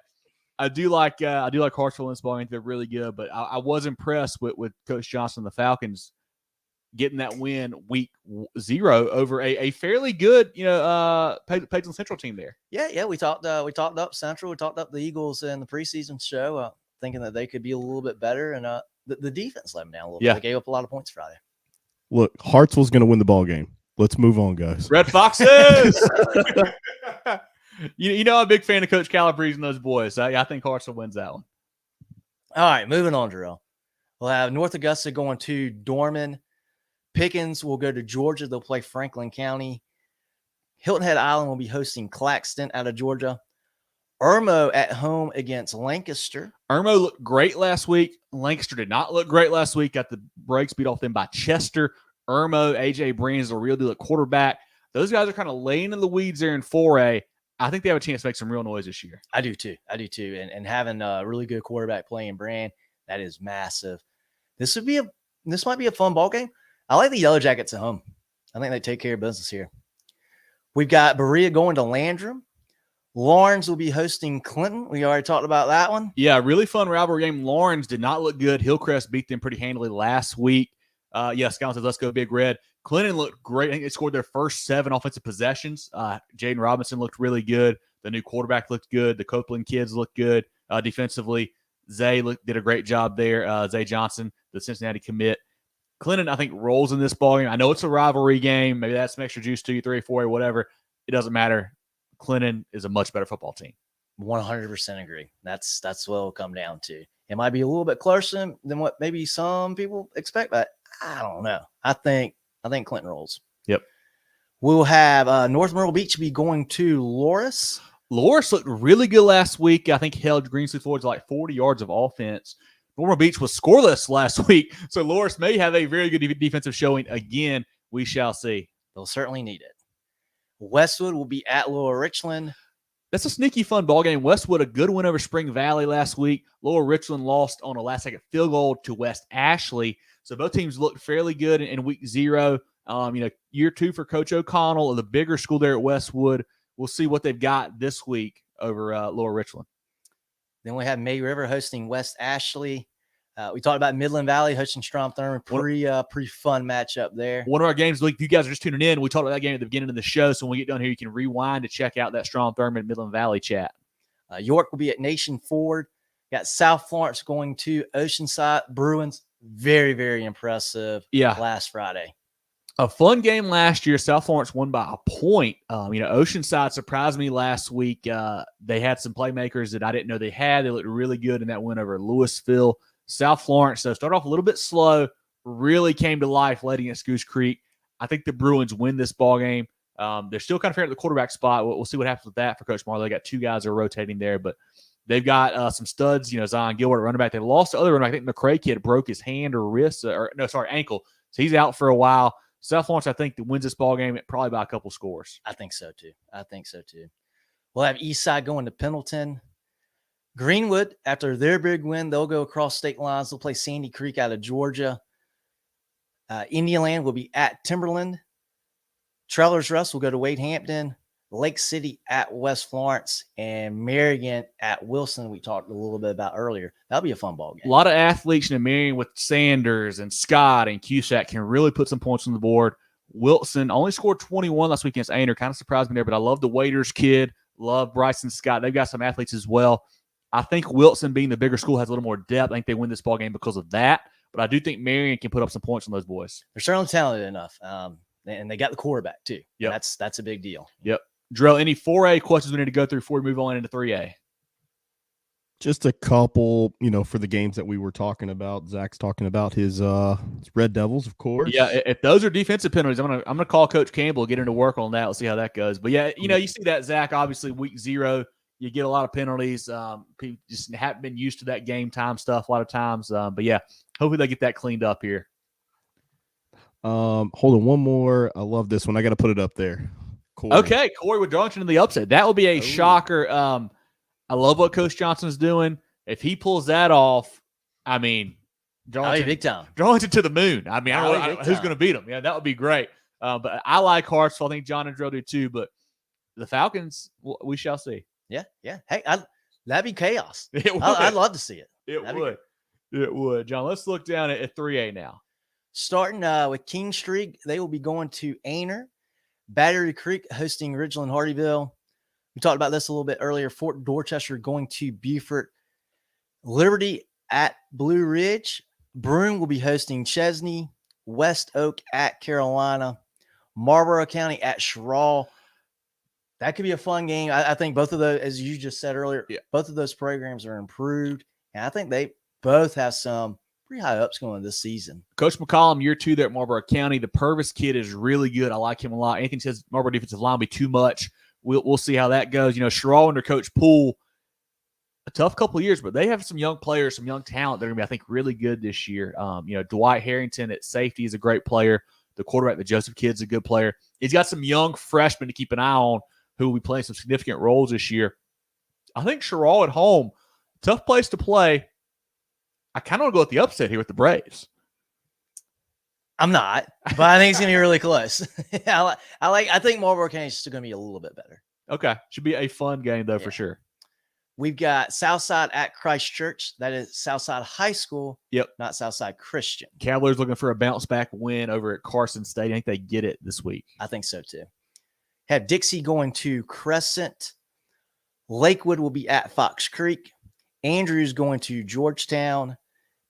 I do like Hartsville in this ball game. They're really good. But I was impressed with Coach Johnson and the Falcons getting that win week 0 over a fairly good Page Central team there. Yeah. We talked up Central. We talked up the Eagles in the preseason show, thinking that they could be a little bit better. And the defense let them down a little bit. They gave up a lot of points Friday. Look, Hartsville's going to win the ball game. Let's move on, guys. Red Foxes! I'm a big fan of Coach Calabrese and those boys. I think Hartsville wins that one. All right, moving on, Darrell. We'll have North Augusta going to Dorman. Pickens will go to Georgia. They'll play Franklin County. Hilton Head Island will be hosting Claxton out of Georgia. Irmo at home against Lancaster. Irmo looked great last week. Lancaster did not look great last week. Got the brakes beat off them by Chester. Irmo, A.J. Breen is a real deal at quarterback. Those guys are kind of laying in the weeds there in 4A. I think they have a chance to make some real noise this year. I do too. And having a really good quarterback playing Brand, that is massive. This might be a fun ball game. I like the Yellow Jackets at home. I think they take care of business here. We've got Berea going to Landrum. Lawrence will be hosting Clinton. We already talked about that one. Yeah, really fun rivalry game. Lawrence did not look good. Hillcrest beat them pretty handily last week. Scott says, let's go Big Red. Clinton looked great. I think they scored their first 7 offensive possessions. Jaden Robinson looked really good. The new quarterback looked good. The Copeland kids looked good defensively. Zay did a great job there. Zay Johnson, the Cincinnati commit. Clinton, I think, rolls in this ballgame. I know it's a rivalry game. Maybe that's some extra juice to you, 3, 4, whatever. It doesn't matter. Clinton is a much better football team. 100% agree. That's what it'll come down to. It might be a little bit closer than what maybe some people expect, but I don't know. I think Clinton rolls. Yep. We'll have North Myrtle Beach be going to Loris. Loris looked really good last week. I think held Greensleeve Floyd to 40 yards of offense. Normal Beach was scoreless last week, so Loris may have a very good defensive showing again. We shall see. They'll certainly need it. Westwood will be at Lower Richland. That's a sneaky fun ball game. Westwood, a good win over Spring Valley last week. Lower Richland lost on a last-second field goal to West Ashley. So both teams looked fairly good in week 0. Year 2 for Coach O'Connell, the bigger school there at Westwood. We'll see what they've got this week over Lower Richland. Then we have May River hosting West Ashley. We talked about Midland Valley hosting Strom Thurmond. Pretty fun matchup there. One of our games, if you guys are just tuning in, we talked about that game at the beginning of the show. So when we get done here, you can rewind to check out that Strom Thurmond Midland Valley chat. York will be at Nation Ford. Got South Florence going to Oceanside. Bruins, very, very impressive last Friday. A fun game last year. South Florence won by a point. Oceanside surprised me last week. They had some playmakers that I didn't know they had. They looked really good in that win over Louisville. South Florence, so started off a little bit slow, really came to life late against Goose Creek. I think the Bruins win this ball game. They're still kind of figuring out the quarterback spot. We'll see what happens with that for Coach Marlowe. They got 2 guys that are rotating there, but they've got some studs. Zion Gilbert, running back. They lost the other running back. I think the McCray kid broke his hand or wrist, ankle. So he's out for a while. South Florence, I think, wins this ball game probably by a couple scores. I think so too. We'll have Eastside going to Pendleton. Greenwood, after their big win, they'll go across state lines. They'll play Sandy Creek out of Georgia. Indialand will be at Timberland. Travelers Rest will go to Wade Hampton. Lake City at West Florence. And Marion at Wilson, we talked a little bit about earlier. That'll be a fun ball game. A lot of athletes in Marion with Sanders and Scott and Cusack can really put some points on the board. Wilson only scored 21 last week against Ainer. Kind of surprised me there, but I love the Waiters kid. Love Bryson Scott. They've got some athletes as well. I think Wilson, being the bigger school, has a little more depth. I think they win this ball game because of that. But I do think Marion can put up some points on those boys. They're certainly talented enough. And they got the quarterback, too. Yep. That's a big deal. Yep. Drill, any 4A questions we need to go through before we move on into 3A? Just a couple, for the games that we were talking about. Zach's talking about his Red Devils, of course. Yeah, if those are defensive penalties, I'm gonna call Coach Campbell, get him to work on that. We'll see how that goes. But yeah, you see that, Zach. Obviously, week 0. You get a lot of penalties. People just haven't been used to that game time stuff a lot of times. But yeah, hopefully they get that cleaned up here. Hold on, one more. I love this one. I got to put it up there. Corey. Okay, Corey with Darlington in the upset. That would be a shocker. I love what Coach Johnson's doing. If he pulls that off, I mean, Darlington, big time. Darlington to the moon. I mean, I don't know who's going to beat them. Yeah, that would be great. But I like Hartsville. I think John and Drill do too. But the Falcons, we shall see. Yeah. Hey, that'd be chaos. I'd love to see it. It would. John, let's look down at 3A now. Starting with King Street, they will be going to Ainer. Battery Creek hosting Ridgeland Hardyville. We talked about this a little bit earlier. Fort Dorchester going to Beaufort. Liberty at Blue Ridge. Broome will be hosting Chesney. West Oak at Carolina. Marlboro County at Sherrill. That could be a fun game. I think both of those, as you just said earlier, both of those programs are improved. And I think they both have some pretty high ups going this season. Coach McCollum, year 2 there at Marlboro County. The Purvis kid is really good. I like him a lot. Anything says Marlboro defensive line will be too much. We'll see how that goes. Sherrill under Coach Poole, a tough couple of years, but they have some young players, some young talent that are going to be, I think, really good this year. Dwight Harrington at safety is a great player. The quarterback, the Joseph kid's a good player. He's got some young freshmen to keep an eye on who will be playing some significant roles this year. I think Sherrill at home, tough place to play. I kind of want to go with the upset here with the Braves. I'm not, but I think it's going to be really close. I think Marlboro County is still going to be a little bit better. Okay. Should be a fun game, though, for sure. We've got Southside at Christ Church. That is Southside High School, not Southside Christian. Cavaliers looking for a bounce-back win over at Carson State. I think they get it this week. I think so, too. Have Dixie going to Crescent. Lakewood will be at Fox Creek. Andrews going to Georgetown.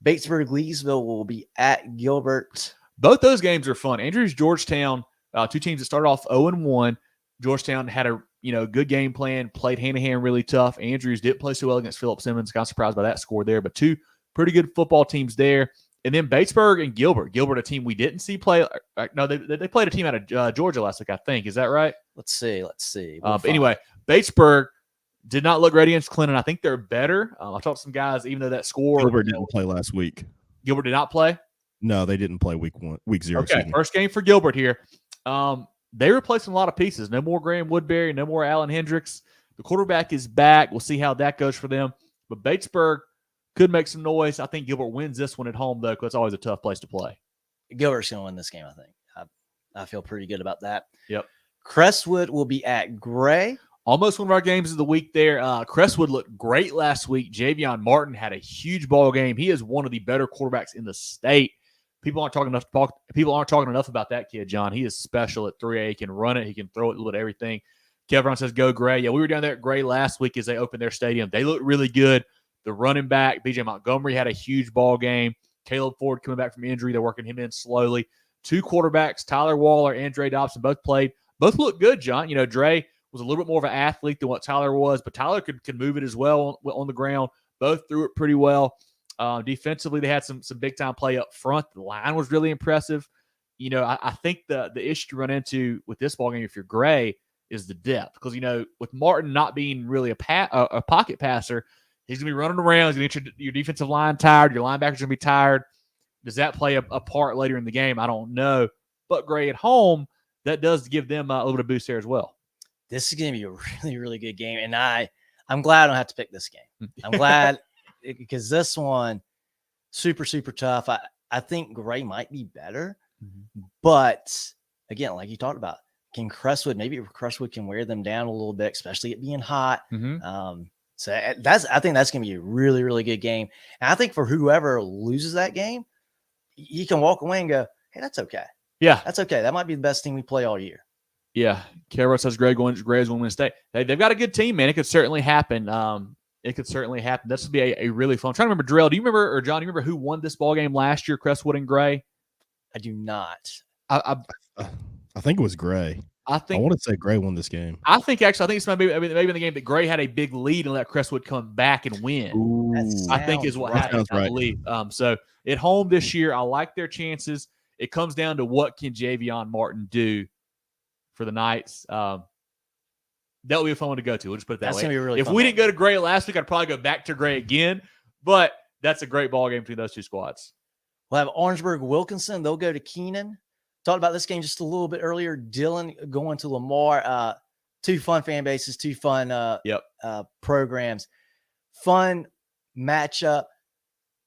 Batesburg Leesville will be at Gilbert. Both those games are fun. Andrews, Georgetown, 2 teams that started off 0-1. Georgetown had a good game plan, played hand-to-hand really tough. Andrews didn't play so well against Philip Simmons. Got surprised by that score there, but 2 pretty good football teams there. And then Batesburg and Gilbert. Gilbert, a team we didn't see play. No, they played a team out of Georgia last week, I think. Is that right? Let's see. But anyway, Batesburg, Did not look great against Clinton. I think they're better. I talked to some guys, even though that score. Gilbert didn't play last week. Gilbert did not play? No, they didn't play week 0. Okay, first game for Gilbert here. They replaced a lot of pieces. No more Graham Woodbury, no more Alan Hendricks. The quarterback is back. We'll see how that goes for them. But Batesburg could make some noise. I think Gilbert wins this one at home, though, because it's always a tough place to play. Gilbert's going to win this game, I think. I feel pretty good about that. Yep. Crestwood will be at Gray. Almost one of our games of the week there. Crestwood looked great last week. Javion Martin had a huge ball game. He is one of the better quarterbacks in the state. People aren't talking enough about that kid, John. He is special at 3A. He can run it. He can throw it, a little bit of everything. Kevron says, go Gray. Yeah, we were down there at Gray last week as they opened their stadium. They looked really good. The running back, BJ Montgomery, had a huge ball game. Caleb Ford coming back from injury. They're working him in slowly. Two quarterbacks, Tyler Waller and Dre Dobson, both played. Both looked good, John. You know, Dre was a little bit more of an athlete than what Tyler was, but Tyler could move it as well on the ground. Both threw it pretty well. Defensively, they had some big-time play up front. The line was really impressive. You know, I think the issue you run into with this ballgame, if you're Gray, is the depth. Because, you know, with Martin not being really a pocket passer, he's going to be running around. He's going to get your defensive line tired. Your linebackers going to be tired. Does that play a part later in the game? I don't know. But Gray at home, that does give them a little bit of boost there as well. This is going to be a really, really good game. And I'm glad I don't have to pick this game. I'm glad because this one, super, super tough. I think Gray might be better. Mm-hmm. But, again, like you talked about, maybe Crestwood can wear them down a little bit, especially it being hot. Mm-hmm. So I think that's going to be a really, really good game. And I think for whoever loses that game, you can walk away and go, hey, that's okay. Yeah. That's okay. That might be the best team we play all year. Yeah. Carol says Gray's going to win state. They've got a good team, man. It could certainly happen. This would be a really fun. I'm trying to remember, Drell, do you remember, or John, do you remember who won this ball game last year, Crestwood and Gray? I do not. I think it was Gray. I want to say Gray won this game. I think it's maybe in the game that Gray had a big lead and let Crestwood come back and win. Ooh, I think is what happened. I believe. So at home this year, I like their chances. It comes down to what can Javion Martin do for the Knights. That'll be a fun one to go to. We'll just put it that way. Gonna be really if fun we didn't go to Gray last week, I'd probably go back to Gray again. But that's a great ball game between those two squads. We'll have Orangeburg Wilkinson. They'll go to Keenan. Talked about this game just a little bit earlier. Dillon going to Lamar. Two fun fan bases, two fun programs. Fun matchup.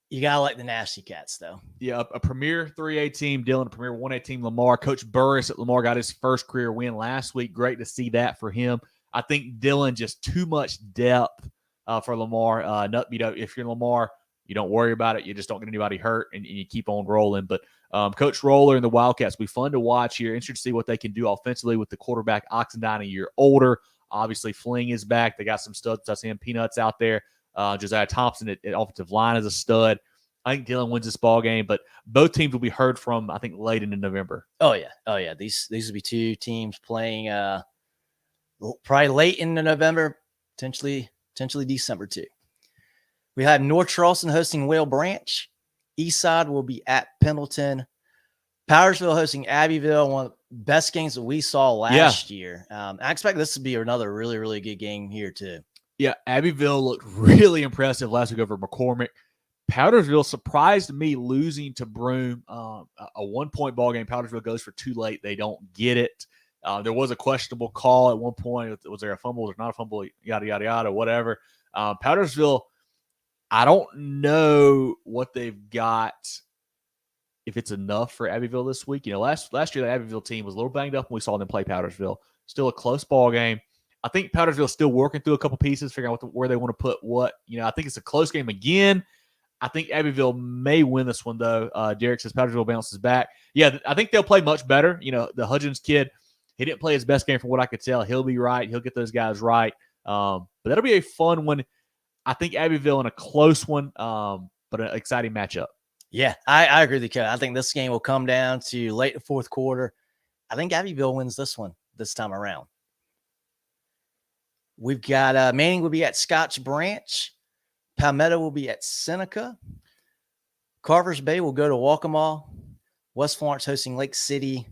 You got to like the Nasty Cats, though. Yeah, a premier 3A team, Dillon, a premier 1A team, Lamar. Coach Burris at Lamar got his first career win last week. Great to see that for him. I think Dillon, just too much depth for Lamar. If you're Lamar, you don't worry about it. You just don't get anybody hurt, and you keep on rolling. But Coach Roller and the Wildcats will be fun to watch here. Interested to see what they can do offensively with the quarterback, Oxendine, a year older. Obviously, Fling is back. They got some studs. I see him, Peanuts out there. Josiah Thompson at offensive line is a stud. I think Dillon wins this ball game, but both teams will be heard from, I think, late into November. Oh, yeah. These will be two teams playing probably late into November, potentially December, too. We have North Charleston hosting Whale Branch. Eastside will be at Pendleton. Powdersville hosting Abbeville, one of the best games that we saw last year. I expect this to be another really, really good game here, too. Yeah, Abbeville looked really impressive last week over McCormick. Powdersville surprised me losing to Broome. A 1-point ball game. Powdersville goes for too late. They don't get it. There was a questionable call at one point. Was there a fumble? Was there not a fumble? Yada, yada, yada, whatever. Powdersville, I don't know what they've got, if it's enough for Abbeville this week. You know, last year the Abbeville team was a little banged up when we saw them play Powdersville. Still a close ball game. I think Powdersville's still working through a couple pieces, figuring out where they want to put what. You know, I think it's a close game again. I think Abbeville may win this one, though. Derek says Powdersville bounces back. Yeah, I think they'll play much better. You know, the Hudgens kid, he didn't play his best game from what I could tell. He'll be right. He'll get those guys right. But that'll be a fun one. I think Abbeville in a close one, but an exciting matchup. Yeah, I agree with you, Coach. I think this game will come down to late in the fourth quarter. I think Abbeville wins this one this time around. We've got Manning will be at Scotch Branch. Palmetto will be at Seneca. Carvers Bay will go to Waccamaw. West Florence hosting Lake City.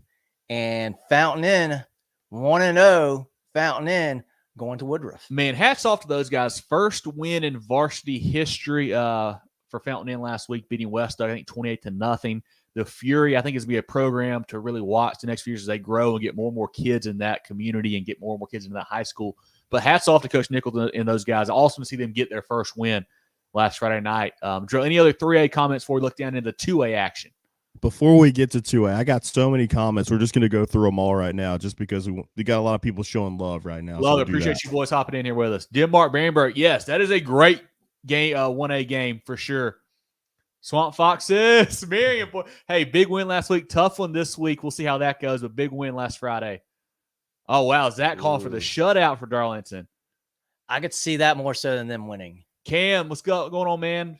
And Fountain Inn, 1-0. Fountain Inn going to Woodruff. Man, hats off to those guys. First win in varsity history for Fountain Inn last week, beating Westside, I think 28-0. The Fury, I think, is going to be a program to really watch the next few years as they grow and get more and more kids in that community and get more and more kids into that high school. But hats off to Coach Nichols and those guys. Awesome to see them get their first win last Friday night. Drew, any other 3A comments before we look down into 2A action? Before we get to 2A, I got so many comments. We're just going to go through them all right now just because we got a lot of people showing love right now. Love it. Appreciate you boys hopping in here with us. Denmark, Bamberg. Yes, that is a great game, 1A game for sure. Swamp Foxes, Marion. Boy. Hey, big win last week. Tough one this week. We'll see how that goes, but big win last Friday. Oh, wow. Zach calling for the shutout for Darlington. I could see that more so than them winning. Cam, what's going on, man?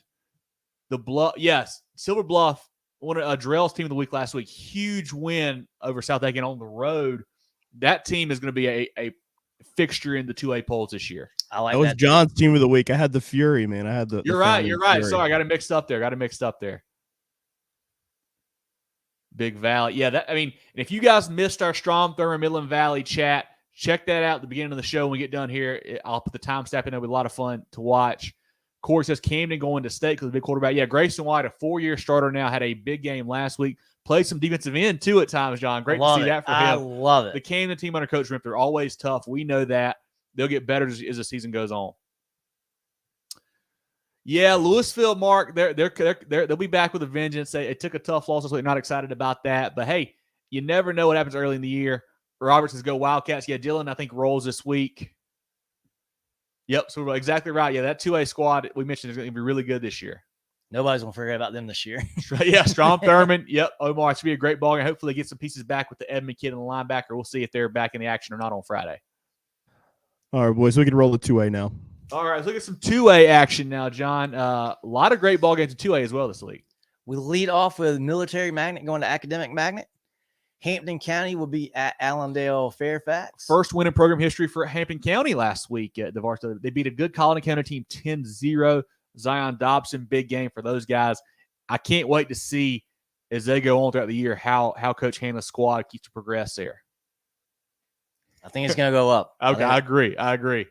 The Bluff. Yes, Silver Bluff. One of Drell's team of the week last week. Huge win over South Aiken on the road. That team is going to be a fixture in the 2A polls this year. I like that. Was John's team of the week. I had the Fury, man. I had the. You're right. Sorry, I got it mixed up there. Big Valley. Yeah, if you guys missed our Strom, Thurmond, Midland Valley chat, check that out at the beginning of the show when we get done here. I'll put the timestamp in. It'll be a lot of fun to watch. Corey says Camden going to state because the big quarterback. Yeah, Grayson White, a 4-year starter now, had a big game last week. Played some defensive end, too, at times, John. Great to see that for him. I love it. The Camden team under Coach Rimp, they're always tough. We know that. They'll get better as the season goes on. Yeah, Louisville, Mark, they'll be back with a vengeance. It took a tough loss, so they're not excited about that. But, hey, you never know what happens early in the year. Robert says go Wildcats. Yeah, Dylan, I think, rolls this week. Yep, so we're exactly right. Yeah, that 2A squad we mentioned is going to be really good this year. Nobody's going to forget about them this year. Yeah, Strom, Thurmond. Yep, Omar. It should be a great ball game. Hopefully they get some pieces back with the Edmond kid and the linebacker. We'll see if they're back in the action or not on Friday. All right, boys, we can roll the 2A now. All right, let's look at some 2A action now, John. A lot of great ball games in 2A as well this week. We lead off with Military Magnet going to Academic Magnet. Hampton County will be at Allendale Fairfax. First win in program history for Hampton County last week at the varsity. They beat a good Colony County team 10-0. Zion Dobson, big game for those guys. I can't wait to see as they go on throughout the year how Coach Hanlon's squad keeps to progress there. I think it's going to go up. Okay, I agree.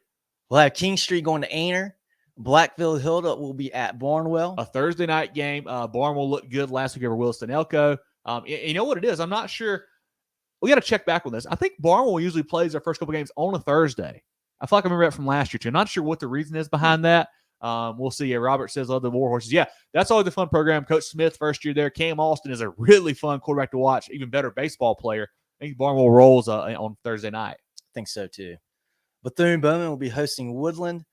We'll have King Street going to Aner. Blackville Hilda will be at Barnwell. A Thursday night game. Barnwell looked good last week over Williston Elko. You know what it is? I'm not sure. We got to check back on this. I think Barnwell usually plays their first couple games on a Thursday. I feel like I remember that from last year, too. I'm not sure what the reason is behind that. We'll see. Yeah, Robert says, love the Warhorses. Yeah, that's always a fun program. Coach Smith, first year there. Cam Austin is a really fun quarterback to watch, even better baseball player. I think Barnwell rolls on Thursday night. I think so, too. Bethune-Bowman will be hosting Woodland.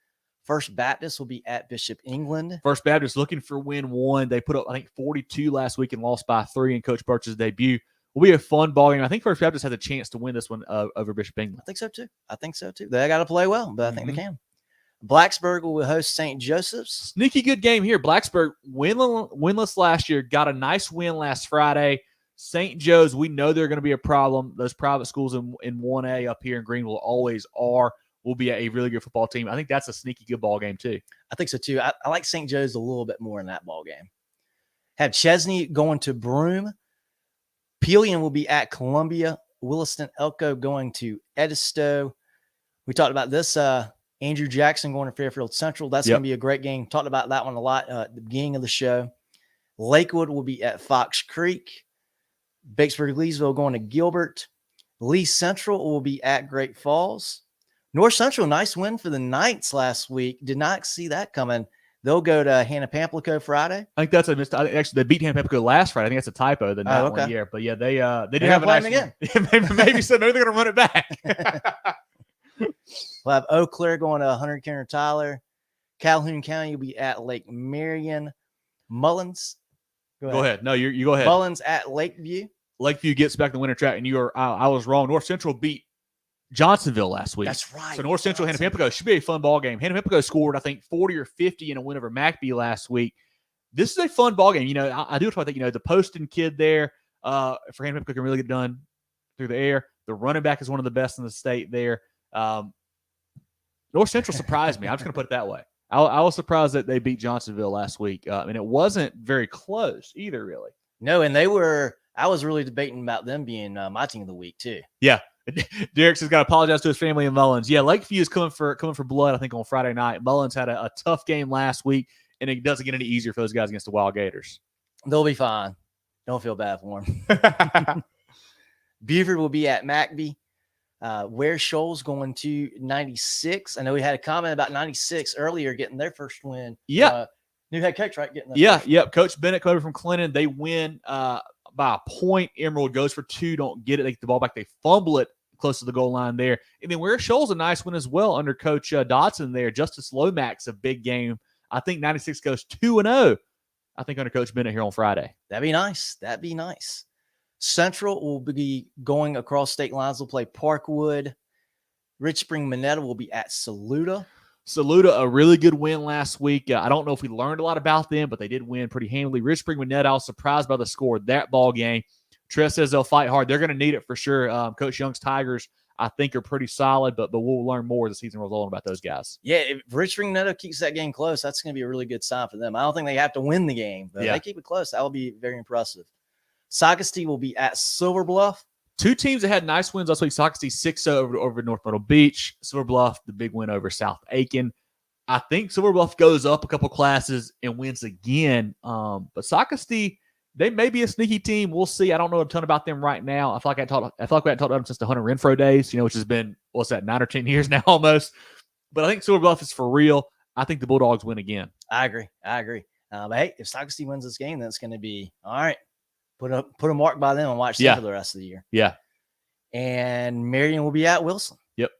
First Baptist will be at Bishop England. First Baptist looking for win 1. They put up, I think, 42 last week and lost by 3 in Coach Birch's debut. Will be a fun ball game. I think First Baptist has a chance to win this one over Bishop England. I think so, too. They got to play well, but I think they can. Blacksburg will host St. Joseph's. Sneaky good game here. Blacksburg, winless last year, got a nice win last Friday. St. Joe's, we know they're going to be a problem. Those private schools in 1A up here in Greenville always are. Will be a really good football team. I think that's a sneaky good ball game, too. I think so, too. I like St. Joe's a little bit more in that ball game. Have Chesney going to Broome. Pelion will be at Columbia. Williston Elko going to Edisto. We talked about this. Andrew Jackson going to Fairfield Central. That's going to be a great game. Talked about that one a lot at the beginning of the show. Lakewood will be at Fox Creek. Batesburg-Leesville going to Gilbert. Lee Central will be at Great Falls. North Central, nice win for the Knights last week. Did not see that coming. They'll go to Hannah Pamplico Friday. I think that's a mistake. Actually, they beat Hannah Pamplico last Friday. I think that's a typo. The night one year, but yeah, they did have a nice again. maybe so. Maybe they're gonna run it back. We'll have Eau Claire going to Hunter Kenner Tyler. Calhoun County will be at Lake Marion. Mullins. Go ahead. No, you go ahead. Mullins at Lakeview. Lakeview gets back in the winter track, and I was wrong. North Central beat Johnsonville last week. That's right. So North Central, Hannah Pamplico should be a fun ball game. Hannah Pamplico scored, I think, 40 or 50 in a win over McBee last week. This is a fun ball game. I do think, the Poston kid there for Hannah Pamplico can really get done through the air. The running back is one of the best in the state there. North Central surprised me. I'm just going to put it that way. I was surprised that they beat Johnsonville last week. And it wasn't very close either, really. No, and I was really debating about them being my team of the week, too. Yeah. Derek's has got to apologize to his family in Mullins. Yeah, Lakeview is coming for blood, I think, on Friday night. Mullins had a tough game last week, and it doesn't get any easier for those guys against the Wild Gators. They'll be fine. Don't feel bad for them. Beaufort will be at McBee. Ware Shoals going to 96. I know we had a comment about 96 earlier getting their first win. Yeah. New head coach, right? Yep. Coach Bennett coming over from Clinton. They win by a point. Emerald goes for 2, don't get it. They get the ball back. They fumble it close to the goal line there. And then Ware Shoals a nice win as well under Coach Dodson there. Justice Lomax, a big game. I think 96 goes 2-0. I think under Coach Bennett here on Friday. That'd be nice. Central will be going across state lines. They'll play Parkwood. Rich Spring Minetta will be at Saluda. Saluda, a really good win last week. I don't know if we learned a lot about them, but they did win pretty handily. Rich Spring Minetta, I was surprised by the score of that ball game. Tress says they'll fight hard. They're going to need it for sure. Coach Young's Tigers, I think, are pretty solid, but we'll learn more as the season rolls on about those guys. Yeah, if Rich Spring Minetta keeps that game close, that's going to be a really good sign for them. I don't think they have to win the game, but if they keep it close, that will be very impressive. Socastee will be at Silver Bluff. Two teams that had nice wins last week. Socastee 6-0 over North Myrtle Beach. Silver Bluff, the big win over South Aiken. I think Silver Bluff goes up a couple classes and wins again. But Socastee, they may be a sneaky team. We'll see. I don't know a ton about them right now. I feel like we haven't talked about them since the Hunter Renfro days, which has been, 9 or 10 years now almost. But I think Silver Bluff is for real. I think the Bulldogs win again. I agree. But hey, if Socastee wins this game, then it's going to be all right. Put a mark by them and watch them for the rest of the year. Yeah. And Marion will be at Wilson. Yep.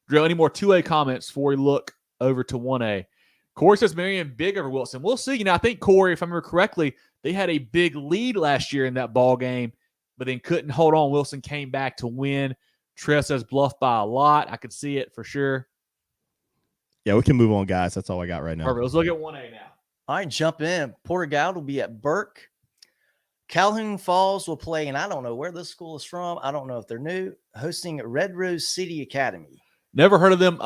Drew, any more 2A comments before we look over to 1A? Corey says Marion big over Wilson. We'll see. I think Corey, if I remember correctly, they had a big lead last year in that ball game, but then couldn't hold on. Wilson came back to win. Tress says Bluff by a lot. I could see it for sure. Yeah, we can move on, guys. That's all I got right now. Perfect. Let's look at 1A now. All right, jump in. Porter-Gaud will be at Burke. Calhoun Falls will play, and I don't know where this school is from. I don't know if they're new, hosting Red Rose City Academy. Never heard of them.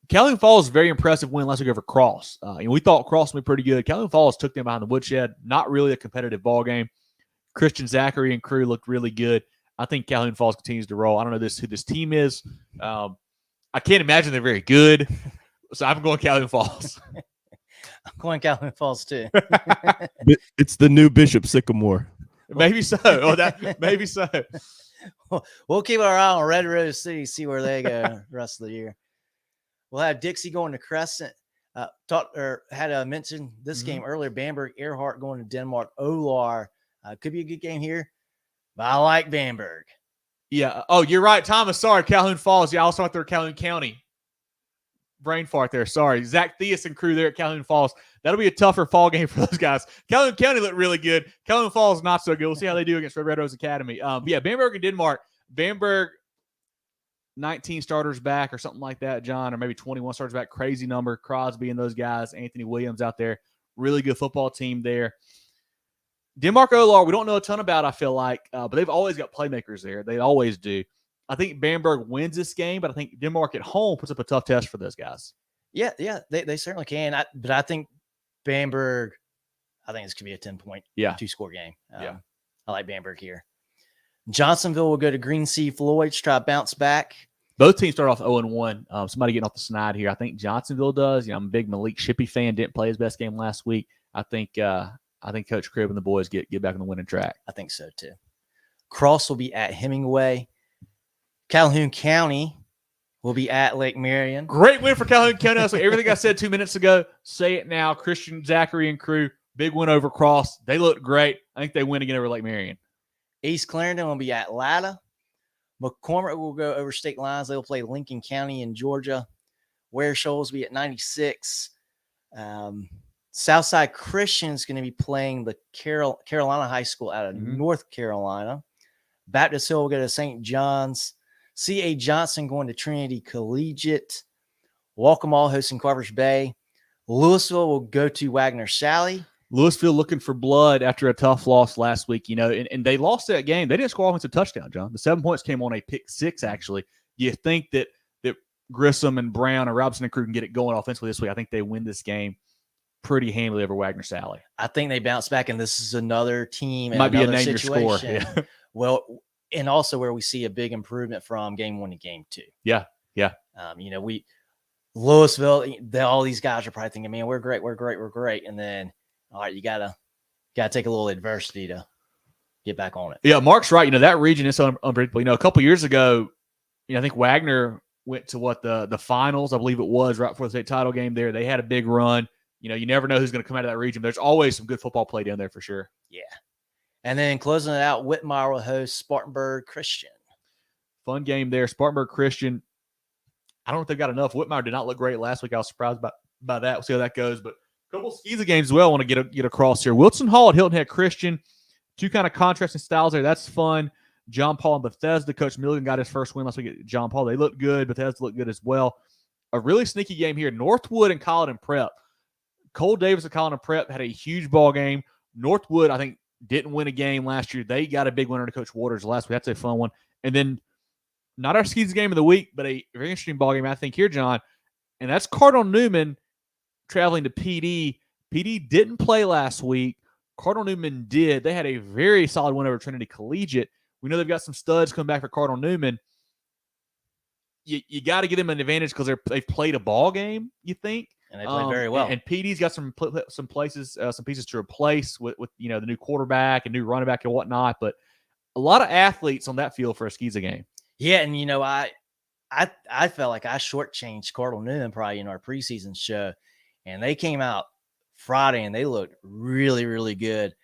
Calhoun Falls, very impressive win last week over Cross. We thought Cross would be pretty good. Calhoun Falls took them behind the woodshed. Not really a competitive ball game. Christian Zachary and crew looked really good. I think Calhoun Falls continues to roll. I don't know who this team is. I can't imagine they're very good. So I'm going Calhoun Falls. I'm going Calhoun Falls too. It's the new Bishop Sycamore. Maybe so. Maybe so. We'll keep our eye on Red Rose City, see where they go the rest of the year. We'll have Dixie going to Crescent. Had mentioned this game earlier. Bamberg Earhart going to Denmark. Olar could be a good game here, but I like Bamberg. Yeah. Oh, you're right, Thomas. Sorry, Calhoun Falls. Yeah, I'll start there. Calhoun County. Brain fart there. Sorry. Zach Theus and crew there at Calhoun Falls. That'll be a tougher fall game for those guys. Calhoun County looked really good. Calhoun Falls not so good. We'll see how they do against Red Rose Academy. Bamberg and Denmark. Bamberg, 19 starters back or something like that, John, or maybe 21 starters back. Crazy number. Crosby and those guys. Anthony Williams out there. Really good football team there. Denmark Olar, we don't know a ton about, I feel like, but they've always got playmakers there. They always do. I think Bamberg wins this game, but I think Denmark at home puts up a tough test for those guys. Yeah, they certainly can. But I think Bamberg, I think this could be a 10-point, 2-score game. I like Bamberg here. Johnsonville will go to Green Sea Floyd to try to bounce back. Both teams start off 0-1. Somebody getting off the snide here. I think Johnsonville does. I'm a big Malik Shippey fan. Didn't play his best game last week. I think Coach Cribb and the boys get back on the winning track. I think so too. Cross will be at Hemingway. Calhoun County will be at Lake Marion. Great win for Calhoun County. So everything I said 2 minutes ago, say it now. Christian Zachary and crew, big win over Cross. They look great. I think they win again over Lake Marion. East Clarendon will be at Latta. McCormick will go over state lines. They'll play Lincoln County in Georgia. Ware Shoals will be at 96. Southside Christian is going to be playing the Carolina High School out of North Carolina. Baptist Hill will go to St. John's. C.A. Johnson going to Trinity Collegiate. Walkmall hosting Carvers Bay. Louisville will go to Wagner Sally. Louisville looking for blood after a tough loss last week, and they lost that game. They didn't score offensive touchdown, John. The 7 points came on a pick six, actually. You think that Grissom and Brown and Robinson and crew can get it going offensively this week. I think they win this game pretty handily over Wagner Sally. I think they bounce back, and this is another team. Might be a name your score. Yeah. Well, and also where we see a big improvement from game 1 to game 2. Yeah. Louisville, all these guys are probably thinking, man, we're great. And then, all right, you gotta take a little adversity to get back on it. Yeah, Mark's right. That region is so unpredictable. A couple years ago, I think Wagner went to the finals, I believe it was, right before the state title game there. They had a big run. You never know who's going to come out of that region. There's always some good football play down there for sure. Yeah. And then closing it out, Whitmire will host Spartanburg Christian. Fun game there. Spartanburg Christian. I don't know if they've got enough. Whitmire did not look great last week. I was surprised by that. We'll see how that goes. But a couple of SCISA games as well I want to get across here. Wilson Hall at Hilton Head Christian. Two kind of contrasting styles there. That's fun. John Paul and Bethesda. Coach Milligan got his first win last week at John Paul. They looked good. Bethesda looked good as well. A really sneaky game here. Northwood and Colleton Prep. Cole Davis at Colleton Prep had a huge ball game. Northwood, I think, didn't win a game last year. They got a big winner to Coach Waters last week. That's a fun one. And then not our SCISA game of the week, but a very interesting ball game, I think, here, John. And that's Cardinal Newman traveling to PD. PD didn't play last week. Cardinal Newman did. They had a very solid win over Trinity Collegiate. We know they've got some studs coming back for Cardinal Newman. You got to give them an advantage because they've played a ball game, you think. And they played very well. And PD's got some pieces to replace with the new quarterback and new running back and whatnot. But a lot of athletes on that field for a SCISA game. Yeah, and I felt like I shortchanged Cardinal Newman probably in our preseason show, and they came out Friday and they looked really, really good.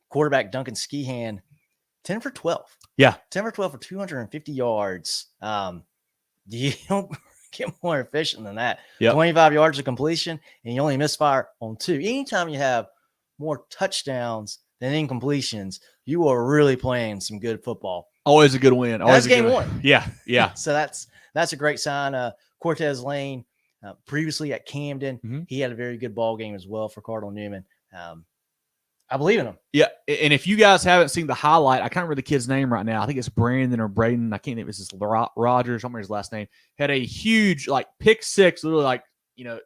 Quarterback Duncan Skehan, 10 for 12. Yeah, 10 for 12 for 250 yards. You don't get more efficient than that. Yep. 25 yards of completion, and you only misfire on 2. Anytime you have more touchdowns than incompletions, you are really playing some good football. Always a good win. Always that's game 1. Yeah. So that's a great sign. Cortez Lane, previously at Camden, he had a very good ball game as well for Cardinal Newman. I believe in him. Yeah, and if you guys haven't seen the highlight, I can't remember the kid's name right now. I think it's Brandon or Braden. I can't think if it's Rogers. I don't remember his last name. Had a huge pick six, literally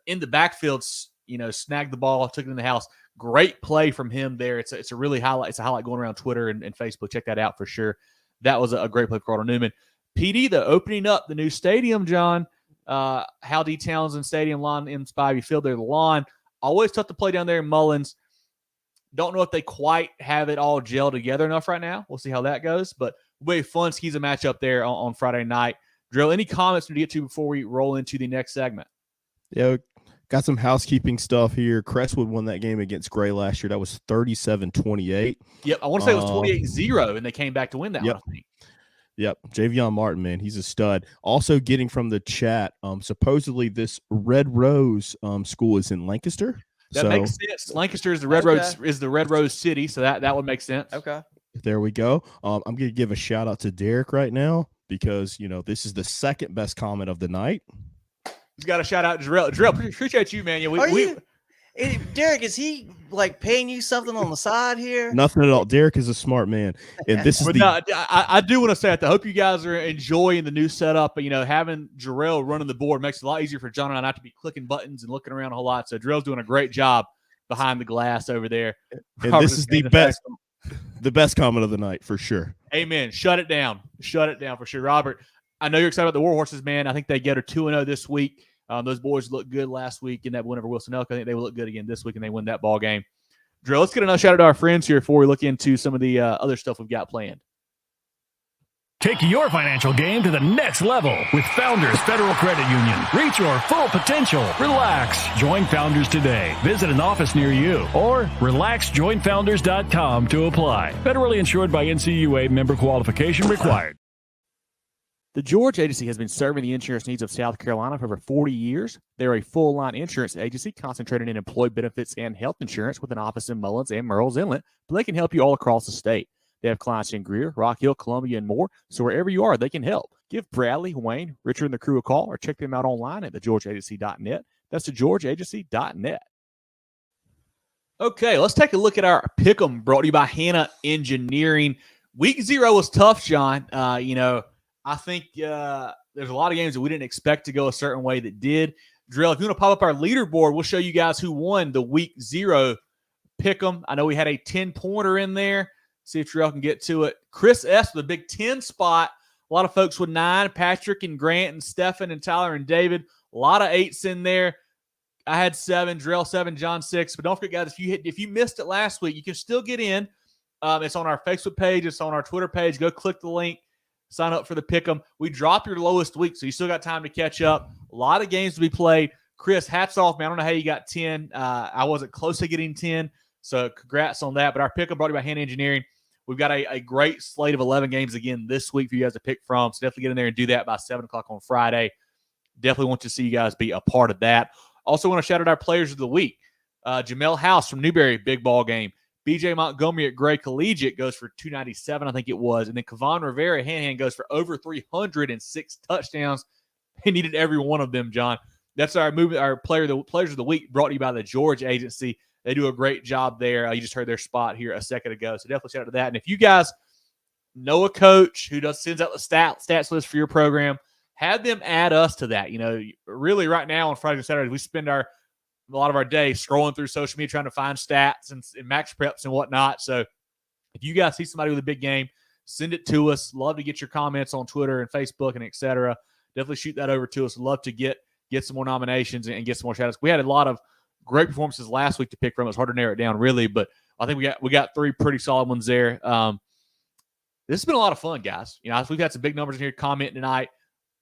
in the backfield. Snagged the ball, took it in the house. Great play from him there. It's a really highlight. It's a highlight going around Twitter and Facebook. Check that out for sure. That was a great play for Cardinal Newman. PD, the opening up the new stadium, John. Hal D. Townsend Stadium lawn in Spivey Field there. The lawn always tough to play down there in Mullins. Don't know if they quite have it all gelled together enough right now. We'll see how that goes, but it'll be a fun SCISA matchup there on Friday night. Drill, any comments to get to before we roll into the next segment? Yeah, got some housekeeping stuff here. Crestwood won that game against Gray last year. That was 37-28. Yep, I want to say it was 28-0, and they came back to win that one, I think. Yep, Javion Martin, man, he's a stud. Also getting from the chat, supposedly this Red Rose school is in Lancaster. That makes sense. Lancaster is the Red Rose city, so that would make sense. Okay. There we go. I'm going to give a shout out to Derek right now because this is the second best comment of the night. He's got a shout out to Drill. Appreciate you, man. Derek, is he paying you something on the side here? Nothing at all. Derek is a smart man, and this is I do want to say that. I hope you guys are enjoying the new setup. But having Jarrell running the board makes it a lot easier for John and I not to be clicking buttons and looking around a whole lot. So Jarrell's doing a great job behind the glass over there. And this is the best comment of the night for sure. Amen. Shut it down for sure, Robert. I know you're excited about the War Horses, man. I think they get a 2-0 this week. Those boys looked good last week in that win over Wilson Elk. I think they will look good again this week, and they win that ball game. Drill, let's get another shout out to our friends here before we look into some of the other stuff we've got planned. Take your financial game to the next level with Founders Federal Credit Union. Reach your full potential. Relax. Join Founders today. Visit an office near you or relaxjoinfounders.com to apply. Federally insured by NCUA, member qualification required. The George Agency has been serving the insurance needs of South Carolina for over 40 years. They're a full-line insurance agency concentrated in employee benefits and health insurance with an office in Mullins and Murrells Inlet, but they can help you all across the state. They have clients in Greer, Rock Hill, Columbia, and more, so wherever you are, they can help. Give Bradley, Wayne, Richard, and the crew a call or check them out online at thegeorgeagency.net. That's thegeorgeagency.net. Okay, let's take a look at our Pick'em brought to you by Hanna Engineering. Week 0 was tough, John. I think there's a lot of games that we didn't expect to go a certain way that did. Drill, if you want to pop up our leaderboard, we'll show you guys who won the Week 0 Pick'em. I know we had a 10-pointer in there. See if Terrell can get to it. Chris S. with a big 10 spot. A lot of folks with 9. Patrick and Grant and Stefan and Tyler and David. A lot of 8s in there. I had 7. Drell 7. John 6. But don't forget, guys, if you missed it last week, you can still get in. It's on our Facebook page. It's on our Twitter page. Go click the link. Sign up for the pick'em. We drop your lowest week, so you still got time to catch up. A lot of games to be played. Chris, hats off, man. I don't know how you got 10. I wasn't close to getting 10, so congrats on that. But our pick'em brought to you by Hand Engineering. We've got a great slate of 11 games again this week for you guys to pick from, so definitely get in there and do that by 7 o'clock on Friday. Definitely want to see you guys be a part of that. Also want to shout out our players of the week. Jamel House from Newberry, big ball game. BJ Montgomery at Gray Collegiate goes for 297, I think it was. And then Kevon Rivera, hand goes for over 306 touchdowns. He needed every one of them, John. That's our players of the week, brought to you by the George Agency. They do a great job there. You just heard their spot here a second ago. So definitely shout out to that. And if you guys know a coach who sends out the stats list for your program, have them add us to that. Really right now on Fridays and Saturdays, we spend a lot of our day scrolling through social media trying to find stats and max preps and whatnot. So if you guys see somebody with a big game, send it to us. Love to get your comments on Twitter and Facebook and et cetera. Definitely shoot that over to us. Love to get some more nominations and get some more shout-outs. We had a lot of great performances last week to pick from. It's hard to narrow it down, really, but I think we got 3 pretty solid ones there. This has been a lot of fun, guys. We've had some big numbers in here commenting tonight.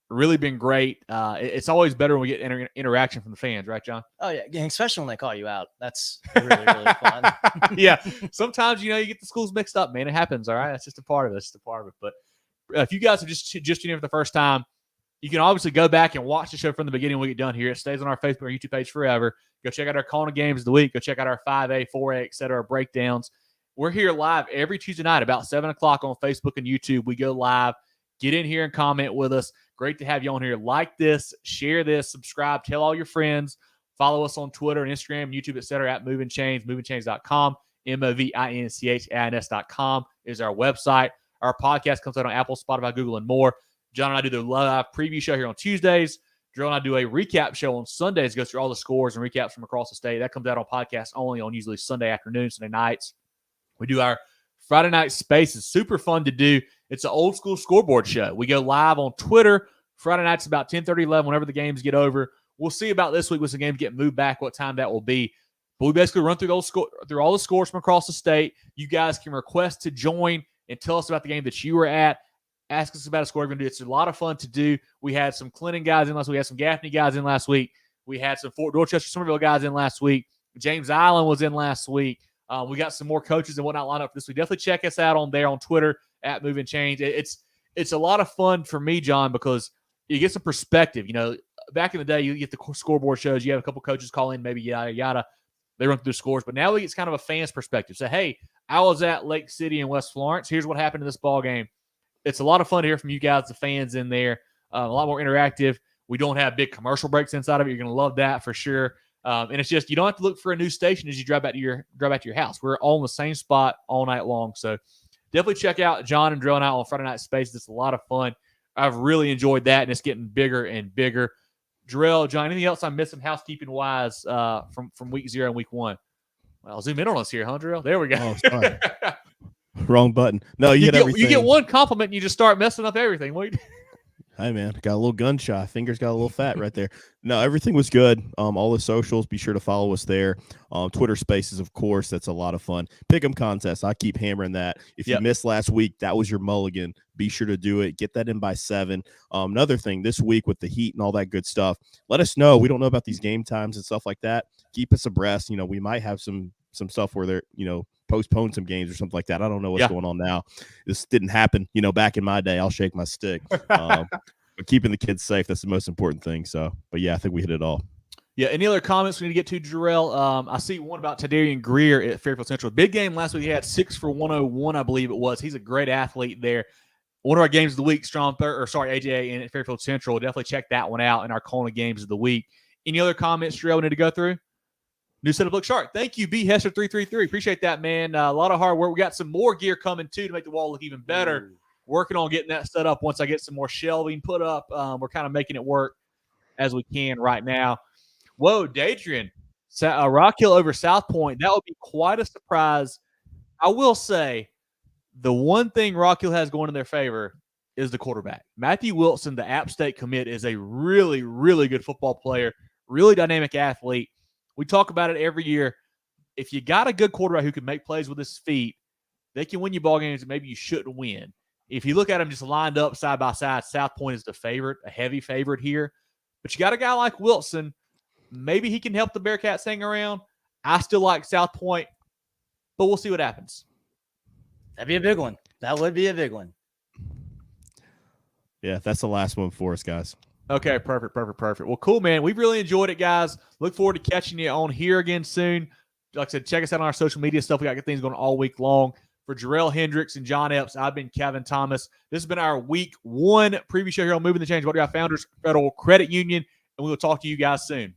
Really been great. It's always better when we get interaction from the fans, right, John? Oh, yeah, especially when they call you out. That's really, really fun. Yeah, sometimes, you get the schools mixed up, man. It happens, all right? That's just a part of it. But if you guys are just tuning in for the first time, you can obviously go back and watch the show from the beginning when we get done here. It stays on our Facebook or YouTube page forever. Go check out our CONA games of the week. Go check out our 5A, 4A, et cetera, breakdowns. We're here live every Tuesday night about 7 o'clock on Facebook and YouTube. We go live. Get in here and comment with us. Great to have you on here. Like this, share this, subscribe, tell all your friends. Follow us on Twitter and Instagram, YouTube, et cetera, at Movin Chains, movinchains.com. MOVINCHAINS.com is our website. Our podcast comes out on Apple, Spotify, Google, and more. John and I do the live preview show here on Tuesdays. Drill and I do a recap show on Sundays, goes through all the scores and recaps from across the state. That comes out on podcast only on usually Sunday afternoon, Sunday nights. We do our Friday night space. It's super fun to do. It's an old school scoreboard show. We go live on Twitter Friday nights about 10:30, 11, whenever the games get over. We'll see about this week when the games get moved back, what time that will be. But we basically run through through all the scores from across the state. You guys can request to join and tell us about the game that you were at. Ask us about a score we're going to do. It's a lot of fun to do. We had some Clinton guys in last week. We had some Gaffney guys in last week. We had some Fort Dorchester, Somerville guys in last week. James Island was in last week. We got some more coaches and whatnot lined up for this week. Definitely check us out on there on Twitter at Movin Chains. It's a lot of fun for me, John, because you get some perspective. Back in the day, you get the scoreboard shows. You have a couple coaches call in, maybe yada, yada. They run through the scores. But now it's kind of a fan's perspective. Say, hey, I was at Lake City in West Florence. Here's what happened in this ball game. It's a lot of fun to hear from you guys, the fans in there. A lot more interactive. We don't have big commercial breaks inside of it. You're going to love that for sure. And it's just, you don't have to look for a new station as you drive back to your house. We're all in the same spot all night long. So definitely check out John and Drill and I on Friday Night Spaces. It's a lot of fun. I've really enjoyed that, and it's getting bigger and bigger. Drill, John, anything else I'm missing housekeeping-wise from week 0 and week 1? Well, zoom in on us here, huh, Drill? There we go. Oh, sorry. Wrong button. No, you get one compliment and you just start messing up everything. Hey, man, got a little gun shy. Fingers got a little fat right there. No, everything was good. All the socials, be sure to follow us there. Twitter Spaces, of course, that's a lot of fun. Pick'em contest, I keep hammering that. If you missed last week, that was your mulligan. Be sure to do it. Get that in by 7. Another thing, this week with the heat and all that good stuff, let us know. We don't know about these game times and stuff like that. Keep us abreast. We might have some stuff where they're, postpone some games or something like that. I don't know what's going on now. This didn't happen, back in my day. I'll shake my stick. But keeping the kids safe, that's the most important thing. So, but yeah, I think we hit it all. Yeah, any other comments we need to get to, Jarrell? I see one about Tadarian Greer at Fairfield Central. Big game last week. He had 6 for 101, I believe it was. He's a great athlete there. One of our games of the week, AJA in Fairfield Central. Definitely check that one out in our CONA games of the week. Any other comments, Jarrell, we need to go through? New setup looks sharp. Thank you, B. Hester 333. Appreciate that, man. A lot of hard work. We got some more gear coming, too, to make the wall look even better. Ooh. Working on getting that set up once I get some more shelving put up. We're kind of making it work as we can right now. Whoa, Dadrian. Rock Hill over South Point. That would be quite a surprise. I will say, The one thing Rock Hill has going in their favor is the quarterback. Matthew Wilson, the App State commit, is a really, really good football player, really dynamic athlete. We talk about it every year. If you got a good quarterback who can make plays with his feet, they can win you ball games that maybe you shouldn't win. If you look at them just lined up side by side, South Point is the favorite, a heavy favorite here. But you got a guy like Wilson. Maybe he can help the Bearcats hang around. I still like South Point, but we'll see what happens. That'd be a big one. That would be a big one. Yeah, that's the last one for us, guys. Okay, perfect. Well, cool, man. We've really enjoyed it, guys. Look forward to catching you on here again soon. Like I said, check us out on our social media stuff. We got good things going all week long. For Jarrell Hendricks and John Epps, I've been Kevin Thomas. This has been our week 1 preview show here on Moving the Chains. What do our Founders Federal Credit Union, and we will talk to you guys soon.